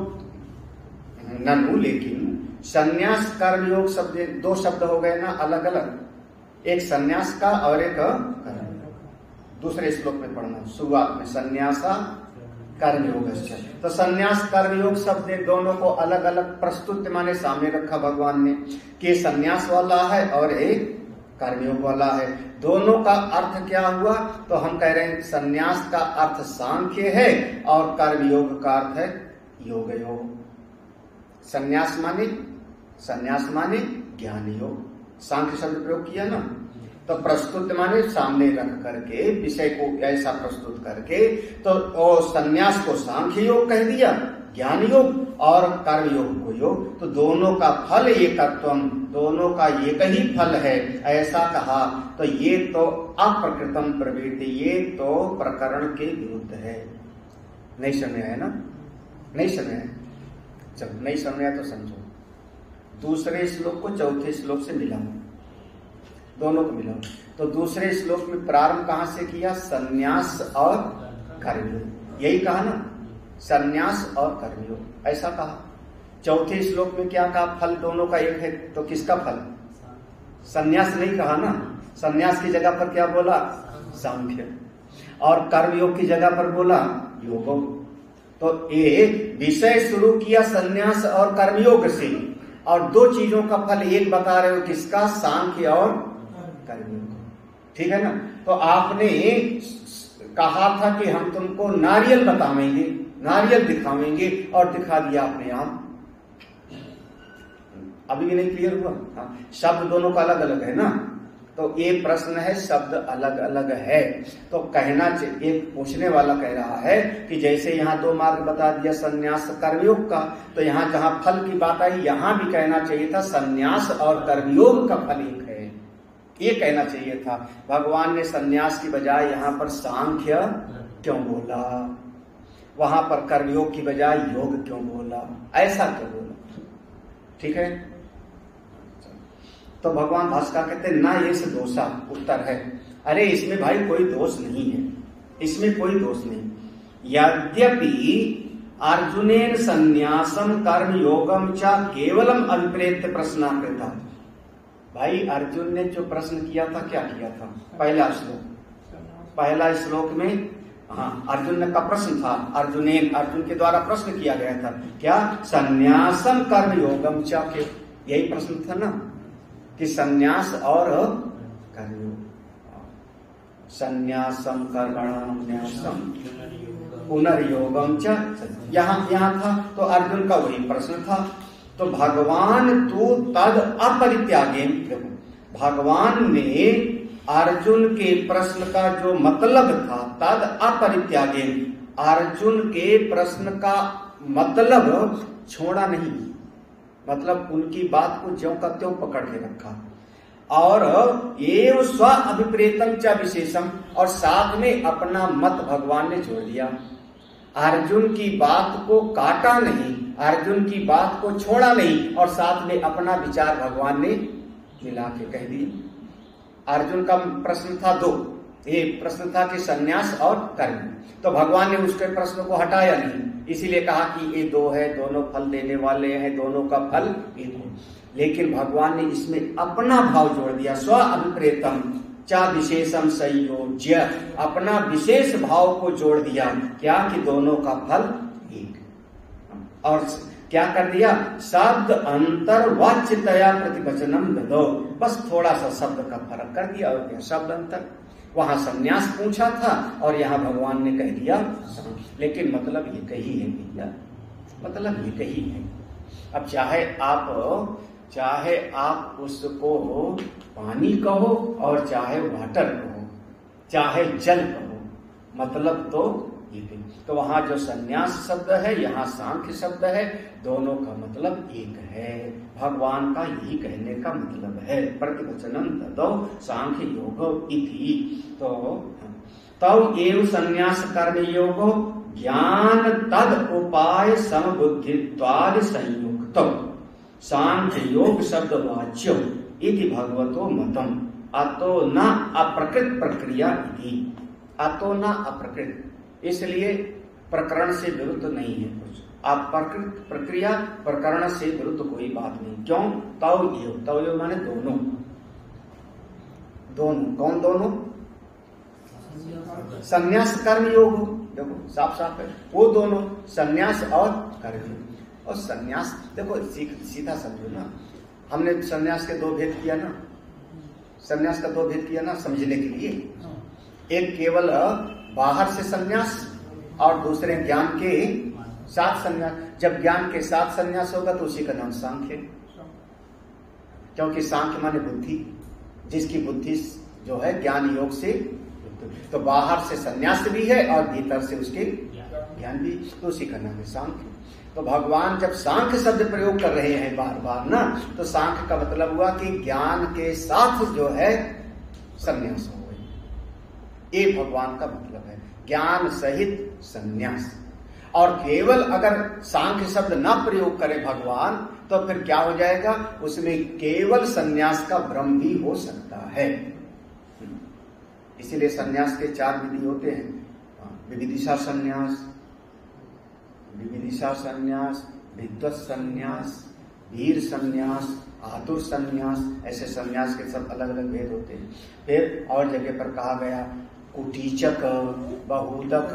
ननु, लेकिन संन्यास कर्म योग शब्द, दो शब्द हो गए ना अलग अलग, एक संन्यास का और एक कर्म। दूसरे श्लोक में पढ़ना, शुरुआत में संन्यासा कर्म योग। तो संन्यास कर्म योग शब्द दोनों को अलग अलग प्रस्तुत माने सामने रखा भगवान ने, कि संन्यास वाला है और एक कर्मयोग वाला है। दोनों का अर्थ क्या हुआ? तो हम कह रहे हैं संन्यास का अर्थ सांख्य है और कर्मयोग का अर्थ है योग योग। संन्यास माने ज्ञान योग, सांख्य शब्द प्रयोग किया ना, तो प्रस्तुत माने सामने रख करके विषय को ऐसा प्रस्तुत करके, तो संन्यास को सांख्य योग कह दिया, ज्ञान योग और कर्म योग को योग। तो दोनों का फल एकत्वम, दोनों का एक ही फल है ऐसा कहा। तो ये तो अप्रकृतम प्रवृत्ति, ये तो प्रकरण के विरुद्ध है। नहीं समझ आया ना? नहीं समझ आया? जब नहीं समझ आया तो समझो, दूसरे श्लोक को चौथे श्लोक से मिलाओ, दोनों को मिलाओ। तो दूसरे श्लोक में प्रारंभ कहां से किया? संन्यास और कर्मयोग, यही कहा ना, संन्यास और कर्मयोग ऐसा कहा। चौथे श्लोक में क्या कहा? फल दोनों का एक है, तो किसका फल? संन्यास नहीं कहा ना, संन्यास की जगह पर क्या बोला? सांख्य। और कर्मयोग की जगह पर बोला योग। तो एक विषय शुरू किया संन्यास और कर्मयोग से, और दो चीजों का फल एक बता रहे हो, किसका? सांख्य और कर्मयोग। ठीक है ना? तो आपने कहा था कि हम तुमको नारियल बतावेंगे, नारियल दिखावेंगे, और दिखा दिया आपने। आप अभी भी नहीं क्लियर हुआ? हाँ, शब्द दोनों का अलग अलग है ना, तो ये प्रश्न है, शब्द अलग अलग है। तो कहना चाहिए, एक पूछने वाला कह रहा है कि जैसे यहाँ 2 मार्ग बता दिया संन्यास कर्मयोग का, तो यहाँ जहाँ फल की बात आई यहाँ भी कहना चाहिए था संन्यास और कर्मयोग का फल एक है, ये कहना चाहिए था। भगवान ने संन्यास की बजाय यहाँ पर सांख्य क्यों बोला, वहां पर कर्मयोग की बजाय योग क्यों बोला, ऐसा क्यों बोला? ठीक है। तो भगवान भास्कर कहते ना ये से दोषा, उत्तर है अरे इसमें भाई कोई दोष नहीं है, इसमें कोई दोष नहीं। यद्यपि अर्जुनेन संन्यासम कर्म योगम च केवलम अभिप्रेत्य प्रश्नाकृता। भाई अर्जुन ने जो प्रश्न किया था, क्या किया था? पहला श्लोक में हाँ अर्जुन का प्रश्न था, अर्जुन के द्वारा प्रश्न किया गया था, क्या? संन्यासम कर्म योगम च, यही प्रश्न था ना कि संन्यास और कर्मयोग, संन्यासम कर्मण्यसम पुनर्योगम च, यहाँ था। तो अर्जुन का वही प्रश्न था। तो भगवान तो तद अपरित्यागेन, देखो भगवान ने अर्जुन के प्रश्न का जो मतलब था, तद अपरित्यागेन, अर्जुन के प्रश्न का मतलब छोड़ा नहीं, मतलब उनकी बात को ज्यों का त्यों पकड़ के रखा। और एव स्व अभिप्रेतम च विशेषम, और साथ में अपना मत भगवान ने जोड़ दिया। अर्जुन की बात को काटा नहीं, अर्जुन की बात को छोड़ा नहीं, और साथ में अपना विचार भगवान ने मिला के कह दिया। अर्जुन का प्रश्न था 2, ये प्रश्न था कि संन्यास और कर्म, तो भगवान ने उसके प्रश्न को हटाया नहीं, इसीलिए कहा कि ये 2 है, दोनों फल देने वाले हैं, दोनों का फल एक है। लेकिन भगवान ने इसमें अपना भाव जोड़ दिया, स्व अभिप्रेतम चा विशेषम संयोज्य, अपना विशेष भाव को जोड़ दिया, क्या? कि दोनों का फल एक। और क्या कर दिया? शब्द अंतर वाच्यतया प्रतिवचनम ददो, बस थोड़ा सा शब्द का फर्क कर दिया, और क्या? शब्द अंतर। वहां संन्यास पूछा था और यहाँ भगवान ने कह दिया, लेकिन मतलब ये कही है भैया, मतलब ये कही है। अब चाहे आप उसको पानी कहो और चाहे वाटर कहो, चाहे जल कहो, मतलब तो ये भी। तो वहां जो संन्यास शब्द है, यहाँ सांख्य शब्द है, दोनों का मतलब एक है। भगवान का यही कहने का मतलब है, प्रतिवचनम तदो सांख्य योग इति। तो तब एव संन्यास कर्म योगो ज्ञान तद उपाय समबुद्धित्वादि संयुक्त सांख्य योग शब्द वाच्यो इति भगवतो मतम। अतो न अप्रकृत प्रक्रिया इति, अतो न अप्रकृत, इसलिए प्रकरण से विरुद्ध नहीं है कुछ। अप्रकृत प्रक्रिया, प्रकरण से विरुद्ध कोई बात नहीं। क्यों? तव यो माने दोनों, दोनों। कौन दोनों? संन्यास कर्म योग, देखो साफ साफ है, वो दोनों, संन्यास और कर्म। और संन्यास देखो सीधा समझो ना, हमने संन्यास के 2 भेद किया ना, संन्यास का 2 भेद किया ना समझने के लिए। एक केवल बाहर से संन्यास और दूसरे ज्ञान के साथ संन्यास। जब ज्ञान के साथ संन्यास होगा तो उसी का नाम सांख्य, क्योंकि सांख्य माने बुद्धि, जिसकी बुद्धि जो है ज्ञान योग से, तो बाहर से संन्यास भी है और भीतर से उसके ज्ञान भी, तो उसी का नाम है सांख्य। तो भगवान जब सांख्य शब्द प्रयोग कर रहे हैं बार बार ना, तो सांख्य का मतलब हुआ कि ज्ञान के साथ जो है संन्यास हो गई, ये भगवान का मतलब है, ज्ञान सहित संन्यास। और केवल अगर सांख्य शब्द ना प्रयोग करे भगवान, तो फिर क्या हो जाएगा? उसमें केवल संन्यास का भ्रम भी हो सकता है। इसीलिए संन्यास के 4 विधि होते हैं, विविदिशा संन्यास, विविदिशा संन्यास, विद्वत संन्यास, वीर संन्यास, आतुर संन्यास, ऐसे संन्यास के सब अलग अलग भेद होते हैं। फिर और जगह पर कहा गया कुटीचक, बहुदक,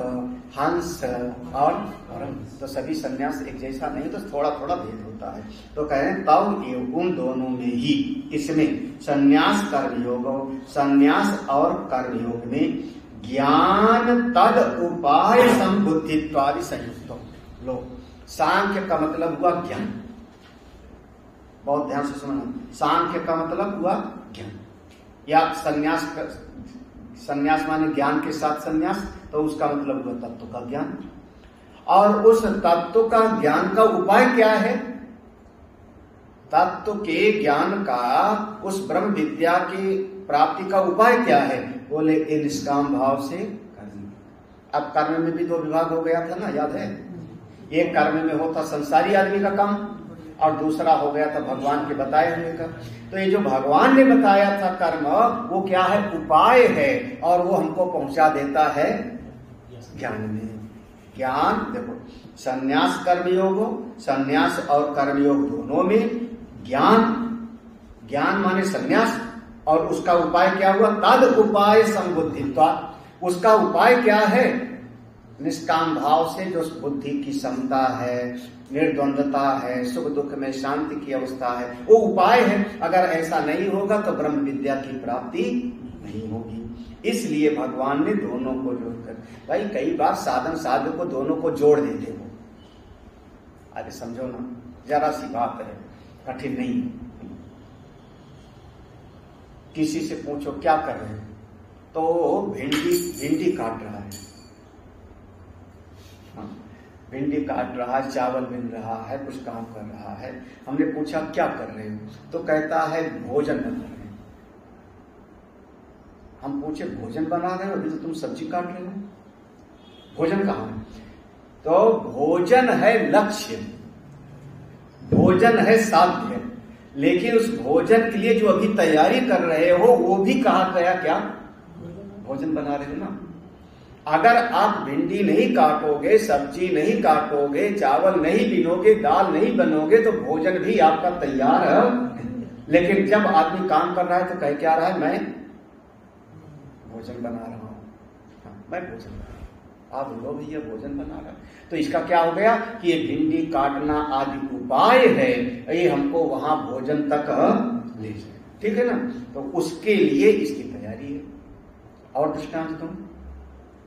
हंस और परम, तो सभी संन्यास एक जैसा नहीं, तो थोड़ा थोड़ा भेद होता है। तो कह रहे हैं तब एवं उन दोनों में ही, इसमें संन्यास कर्मयोग, संन्यास और कर्मयोग में ज्ञान तद उपाय संबुद्धित्वादि संयुक्त। लो, सांख्य का मतलब हुआ ज्ञान, बहुत ध्यान से सुनना, सांख्य का मतलब हुआ ज्ञान, या संन्यास माने ज्ञान के साथ संन्यास, तो उसका मतलब हुआ तत्व का ज्ञान। और उस तत्व का ज्ञान का उपाय क्या है? तत्व के ज्ञान का, उस ब्रह्म विद्या की प्राप्ति का उपाय क्या है? बोले ये निष्काम भाव से कर्म। अब कर्म में भी दो विभाग हो गया था ना, याद है? एक कर्म में होता संसारी आदमी का काम और दूसरा हो गया था भगवान के बताए हुए का। तो ये जो भगवान ने बताया था कर्म, वो क्या है? उपाय है, और वो हमको पहुंचा देता है ज्ञान में। ज्ञान देखो, संन्यास कर्मयोग हो, संन्यास और कर्मयोग दोनों में ज्ञान माने संन्यास, और उसका उपाय क्या हुआ? तद उपाय संबुद्धित्वा। उसका उपाय क्या है? निष्काम भाव से जो बुद्धि की समता है, निर्द्वंदता है, सुख दुख में शांति की अवस्था है, वो उपाय है। अगर ऐसा नहीं होगा तो ब्रह्म विद्या की प्राप्ति नहीं होगी। इसलिए भगवान ने दोनों को जोड़कर, भाई कई बार साधन साधक को दोनों को जोड़ देते हो। अरे समझो ना, जरा सी बात है, कठिन नहीं। किसी से पूछो क्या कर रहे हैं, तो भिंडी काट रहा है। हाँ, भिंडी काट रहा है, चावल बिन रहा है, कुछ काम कर रहा है। हमने पूछा क्या कर रहे हो, तो कहता है भोजन बना रहे हैं। हम पूछे भोजन बना रहे हो? अभी तो तुम सब्जी काट रहे हो, भोजन कहाँ है? तो भोजन है लक्ष्य, भोजन है साध्य, लेकिन उस भोजन के लिए जो अभी तैयारी कर रहे हो वो भी कहा गया क्या? भोजन बना रहे हो ना। अगर आप भिंडी नहीं काटोगे, सब्जी नहीं काटोगे, चावल नहीं बिनोगे, दाल नहीं बनोगे, तो भोजन भी आपका तैयार है। लेकिन जब आदमी काम कर रहा है तो कह क्या रहा है? मैं भोजन बना रहा हूं। हाँ, मैं भोजन बना रहा हूं। आप लो भैया भोजन बना रहा है। तो इसका क्या हो गया कि ये भिंडी काटना आदि उपाय है, ये हमको वहां भोजन तक ले जाए। ठीक है ना? तो उसके लिए इसकी तैयारी है। और दृष्टांत तुम,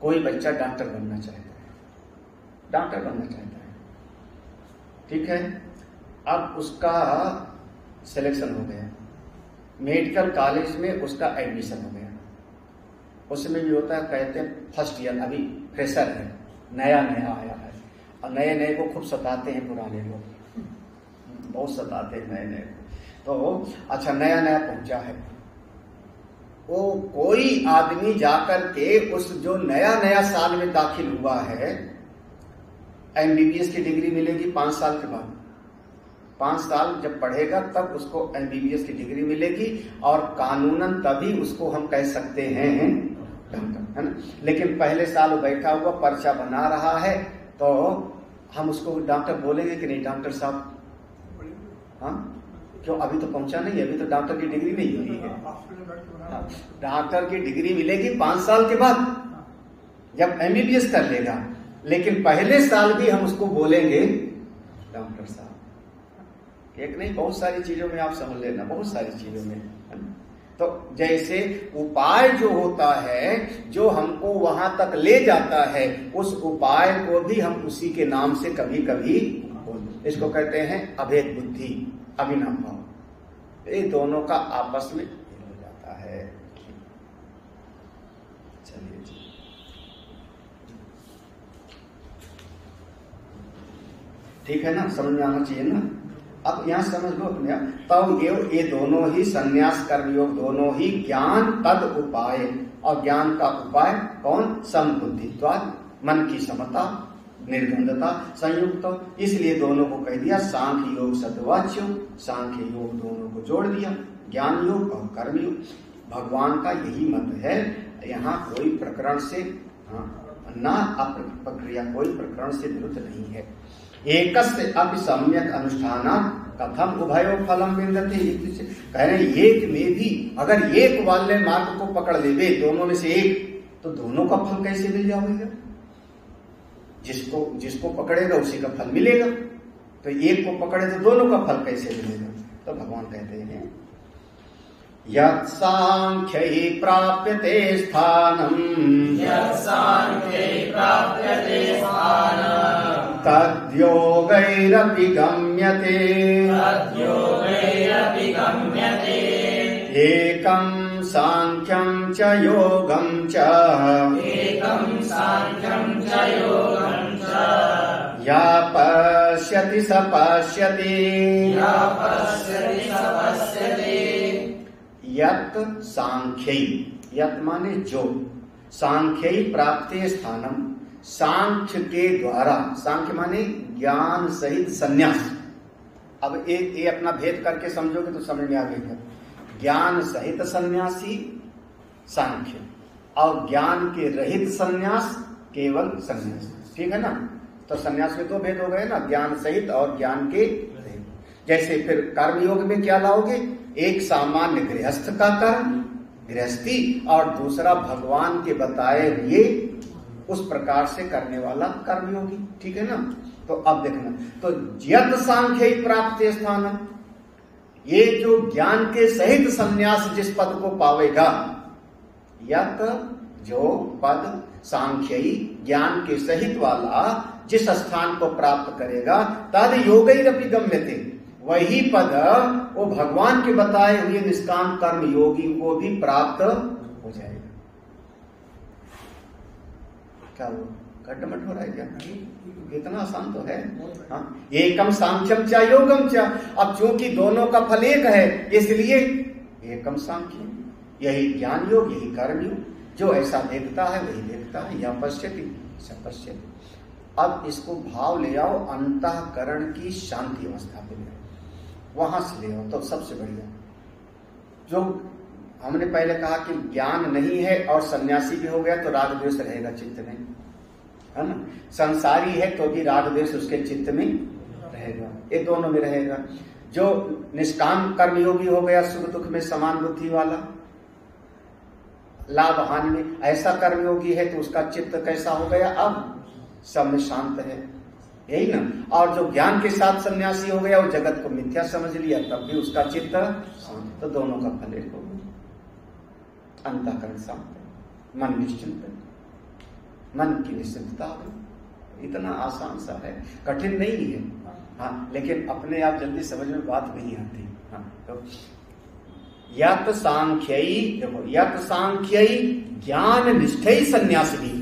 कोई बच्चा डॉक्टर बनना चाहता है, डॉक्टर बनना चाहता है, ठीक है? अब उसका सिलेक्शन हो गया, मेडिकल कॉलेज में उसका एडमिशन हो गया। उसमें भी होता है, कहते हैं फर्स्ट ईयर, अभी फ्रेशर है, नया नया आया है, और नए नए को खूब सताते हैं पुराने लोग, बहुत सताते हैं नए नए को। तो अच्छा नया नया पहुंचा है, वो कोई आदमी जाकर के उस जो नया नया साल में दाखिल हुआ है, एमबीबीएस की डिग्री मिलेगी 5 साल के बाद। 5 साल जब पढ़ेगा तब उसको एमबीबीएस की डिग्री मिलेगी, और कानूनन तभी उसको हम कह सकते हैं डॉक्टर, है ना? लेकिन पहले साल वो बैठा हुआ पर्चा बना रहा है, तो हम उसको डॉक्टर बोलेंगे कि नहीं डॉक्टर साहब? हाँ, क्यों? अभी तो पहुंचा नहीं, अभी तो डॉक्टर की डिग्री नहीं हुई है। डॉक्टर की डिग्री मिलेगी 5 साल के बाद, जब एमबीबीएस कर लेगा। लेकिन पहले साल भी हम उसको बोलेंगे डॉक्टर साहब। एक नहीं, बहुत सारी चीजों में आप समझ लेना, बहुत सारी चीजों में। तो जैसे उपाय जो होता है, जो हमको वहां तक ले जाता है, उस उपाय को भी हम उसी के नाम से कभी कभी, इसको कहते हैं अभेद बुद्धि, अभिनव भाव। ये दोनों का आपस में हो जाता है। चलिए जी, ठीक है ना? समझ में आना चाहिए ना? अब यहां समझ लो अपने आप। तब ये दोनों ही संन्यास कर्मयोग दोनों ही ज्ञान तद उपाय, और ज्ञान का उपाय कौन? समबुद्धित्वाद, मन की समता, निर्गंधता, संयुक्त। इसलिए दोनों को कह दिया सांख्य योग सद्वाच्य, सांख्य योग दोनों को जोड़ दिया, ज्ञान योग और कर्म योग। भगवान का यही मत है, यहाँ कोई प्रकरण से ना प्रक्रिया, कोई प्रकरण से विरुद्ध नहीं है। एकस्य अपि सम्यक अनुष्ठान कथम उभयो फलम विन्दते। कह रहे एक में भी अगर एक वाले मार्ग को पकड़ लेवे, दोनों में से एक, तो दोनों का फल कैसे मिल जाएगा? जिसको पकड़ेगा उसी का फल मिलेगा, तो एक को पकड़े तो दोनों का फल कैसे मिलेगा? तो भगवान कहते हैं यत् सांख्यै प्राप्यते स्थानम्, तद्योगैरपि गम्यते, एकं सांख्यं च योगं च एकं सांख्यं च योगं च या पश्यति स पश्यति या पश्यति स पश्यति यत् सांख्यै, यत् माने जो, सांख्यै प्राप्ते स्थानम, सांख्य के द्वारा, सांख्य माने ज्ञान सहित संन्यास। अब ये अपना भेद करके समझोगे तो समझ में आ गएगा। ज्ञान सहित सन्यासी सांख्य और ज्ञान के रहित सन्यास केवल सन्यास, ठीक है ना। तो सन्यास में दो भेद हो गए ना, ज्ञान सहित और ज्ञान के रहित। जैसे फिर कर्म योग में क्या लाओगे, एक सामान्य गृहस्थ का कर्म गृहस्थी और दूसरा भगवान के बताए हुए उस प्रकार से करने वाला कर्मयोगी, ठीक है ना। तो अब देखना, तो यत सांख्य प्राप्त स्थान, ये जो ज्ञान के सहित संन्यास जिस पद को पावेगा, यत जो पद सांख्य ज्ञान के सहित वाला जिस स्थान को प्राप्त करेगा, तद योगैरपि गम्यते, वही पद वो भगवान के बताए हुए निष्काम कर्म योगी को भी प्राप्त हो जाएगा। क्या वो घटमट हो रहा है क्या? इतना आसान तो है। हाँ, एकम सांख्यम च योगम च, अब चूंकि दोनों का फल एक है इसलिए एकम सांख्य, यही ज्ञान योग यही कर्म योग। जो ऐसा देखता है वही देखता है, या पश्यति स पश्यति। अब इसको भाव ले आओ अंतःकरण की शांति अवस्था पे, वहां से ले आओ तो सबसे बढ़िया। जो हमने पहले कहा कि ज्ञान नहीं है और सन्यासी भी हो गया तो राग द्वेष रहेगा चित्त में, है ना। संसारी है तो भी राग द्वेष उसके चित्त में रहेगा, ये दोनों में रहेगा। जो निष्काम कर्मयोगी हो गया, सुख दुख में समान बुद्धि वाला, लाभ हानि में, ऐसा कर्मयोगी है तो उसका चित्त कैसा हो गया, अब सब में शांत है, यही ना। और जो ज्ञान के साथ सन्यासी हो गया, वो जगत को मिथ्या समझ लिया, तब भी उसका चित्त शांत। तो दोनों का फल एक हो गया, अंतःकरण शांत, मन निश्चिंत, मन की निश्चिंतता। इतना आसान सा है, कठिन नहीं है। हाँ, लेकिन अपने आप जल्दी समझ में बात नहीं आती। हाँ, तो यत सांख्यई, देखो यत सांख्यई ज्ञान निष्ठई सन्यास भी।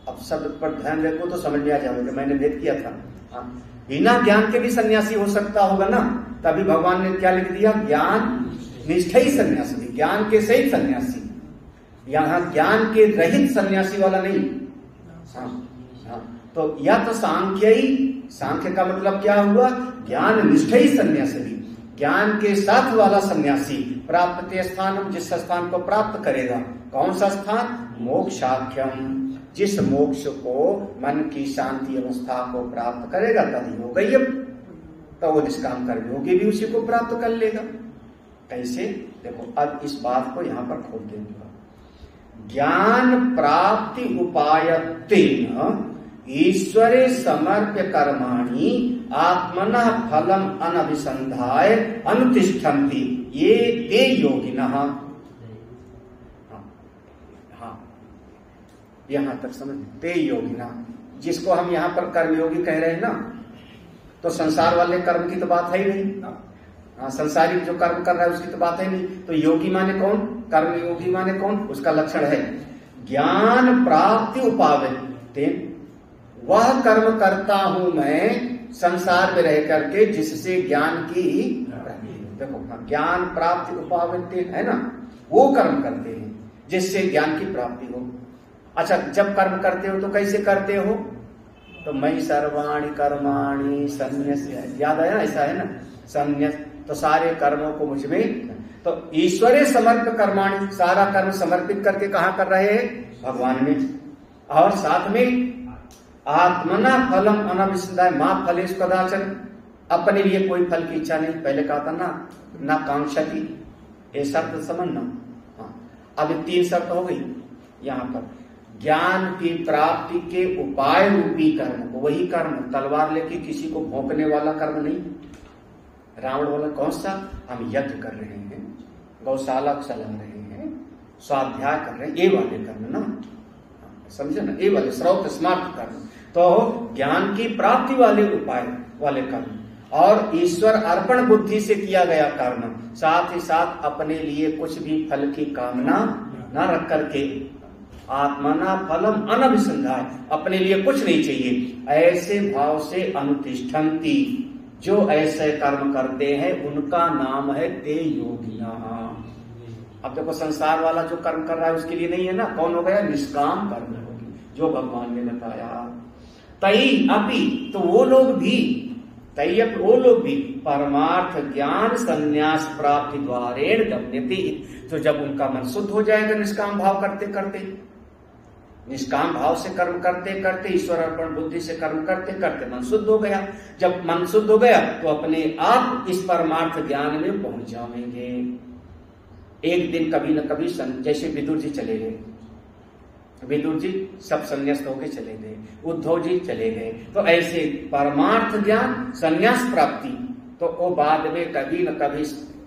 अब शब्द पर ध्यान रखो तो समझ में आ जाएगा, मैंने भेद किया था। हाँ, बिना ज्ञान के भी सन्यासी हो सकता होगा ना, तभी भगवान ने क्या लिख दिया, ज्ञान निष्ठई सन्यासी, ज्ञान के सहित सन्यासी। यहां ज्ञान के रहित सन्यासी वाला नहीं। हाँ, हाँ, तो यत सांख्यई, सांख्य का मतलब क्या हुआ, ज्ञान निष्ठई सन्यासी, ज्ञान के साथ वाला सन्यासी। प्राप्त स्थान, जिस स्थान को प्राप्त करेगा, कौन सा स्थान, मोक्षाख्यम, जिस मोक्ष को मन की शांति अवस्था को प्राप्त करेगा तद योग, तो वो निष्काम कर्मयोगी भी उसी को प्राप्त कर लेगा। कैसे, देखो अब इस बात को यहां पर खोल देंगे। ज्ञान प्राप्ति उपायत्तेन ईश्वरे समर्प्य कर्माणि आत्मनः फलम अनभिसंधाय अनुतिष्ठन्ति ये ते योगिनः। हाँ, यहां तक समझ, ते योगिनः, जिसको हम यहां पर कर्मयोगी कह रहे हैं ना, तो संसार वाले कर्म की तो बात है ही नहीं। हाँ, संसारिक जो कर्म कर रहा है उसकी तो बात है नहीं। तो योगी माने कौन, कर्म योगी माने कौन, उसका लक्षण है ज्ञान प्राप्ति उपायत्ते, वह कर्म करता हूं मैं संसार में रह करके जिससे ज्ञान की प्राप्ति हो। देखो हाँ, ज्ञान प्राप्ति उपायत्ते है ना, वो कर्म करते हैं जिससे ज्ञान की प्राप्ति हो। अच्छा, जब कर्म करते हो तो कैसे करते हो, तो मयि सर्वाणि कर्माणि सन्न्यस्य, याद आया, ऐसा है ना, सन्न्यस, तो सारे कर्मों को मुझमें, तो ईश्वरे समर्पित कर्माणि, सारा कर्म समर्पित करके कहाँ कर रहे हैं, भगवान में। और साथ में आत्मना फलम अनभिसंधाय मां फलेषु कदाचन, अपने लिए कोई फल की इच्छा नहीं। पहले कहा था ना कांक्षति, ये शर्त समझना। हाँ, अब 3 शर्त हो गई यहाँ पर। ज्ञान की प्राप्ति के उपाय रूपी कर्म, वही कर्म, तलवार लेके किसी को भोंकने वाला कर्म नहीं। रावण वाला कौन सा, हम यज्ञ कर रहे हैं, गौशाला चला रहे हैं, स्वाध्याय कर रहे हैं, ये वाले कर्म ना, समझे ना, ये वाले श्रौत स्मार्ट कर्म। तो ज्ञान की प्राप्ति वाले उपाय वाले कर्म, और ईश्वर अर्पण बुद्धि से किया गया कर्म, साथ ही साथ अपने लिए कुछ भी फल की कामना न रख करके, आत्मना फलम अनभिसंधाय, अपने लिए कुछ नहीं चाहिए, ऐसे भाव से अनुतिष्ठन्ति, जो ऐसे कर्म करते हैं उनका नाम है ते योगिना। अब देखो संसार वाला जो कर्म कर रहा है उसके लिए नहीं है ना, कौन हो गया? निष्काम कर्म योगी, जो भगवान ने बताया। तई अपि, तो वो लोग भी परमार्थ ज्ञान संन्यास प्राप्ति द्वारेण गम्यते, तो जब उनका मन शुद्ध हो जाएगा निष्काम भाव करते करते, निष्काम भाव से कर्म करते करते, ईश्वर अर्पण बुद्धि से कर्म करते करते मन शुद्ध हो गया। जब मन शुद्ध हो गया तो अपने आप इस परमार्थ ज्ञान में पहुंच जाएंगे। एक दिन कभी न कभी जैसे विदुर जी चले गए, विदुर जी सब संन्यास्त होके चले गए, उद्धव जी चले गए, तो ऐसे परमार्थ ज्ञान संन्यास प्राप्ति, तो वो बाद में कभी न कभी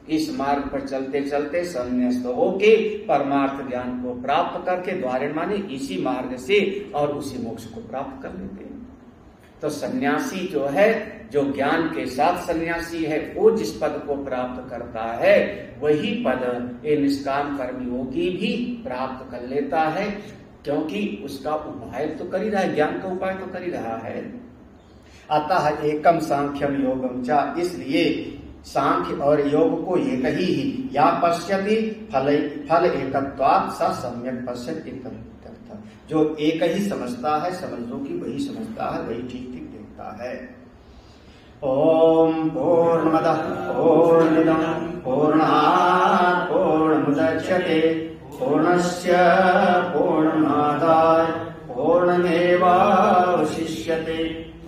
इस मार्ग पर चलते चलते संन्यास्त होके परमार्थ ज्ञान को प्राप्त करके, द्वारेण माने इसी मार्ग से, और उसी मोक्ष को प्राप्त कर लेते हैं। तो सन्यासी जो है, जो ज्ञान के साथ सन्यासी है, वो जिस पद को प्राप्त करता है वही पद ये निष्काम कर्म योगी भी प्राप्त कर लेता है, क्योंकि उसका उपाय तो कर ही रहा है, ज्ञान का उपाय तो कर ही रहा है। अतः एकम सांख्यम योगम चा, इसलिए सांख्य और योग को एक ही या पश्यति फल एकत्वात् स सम्यक पश्यति, जो एक ही समझता है, समझ लो कि वही समझता है, वही ठीक ठीक देखता है। ओम पूर्णमदः पूर्णमिदं पूर्णात् पूर्णमुदच्यते पूर्णस्य पूर्णमादाय पूर्णमेवावशिष्यते।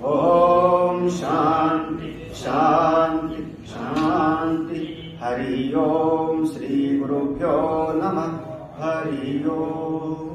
ओम शांति शांति शांति। हरि ओम। श्री गुरुभ्यो नमः। हरि ओम।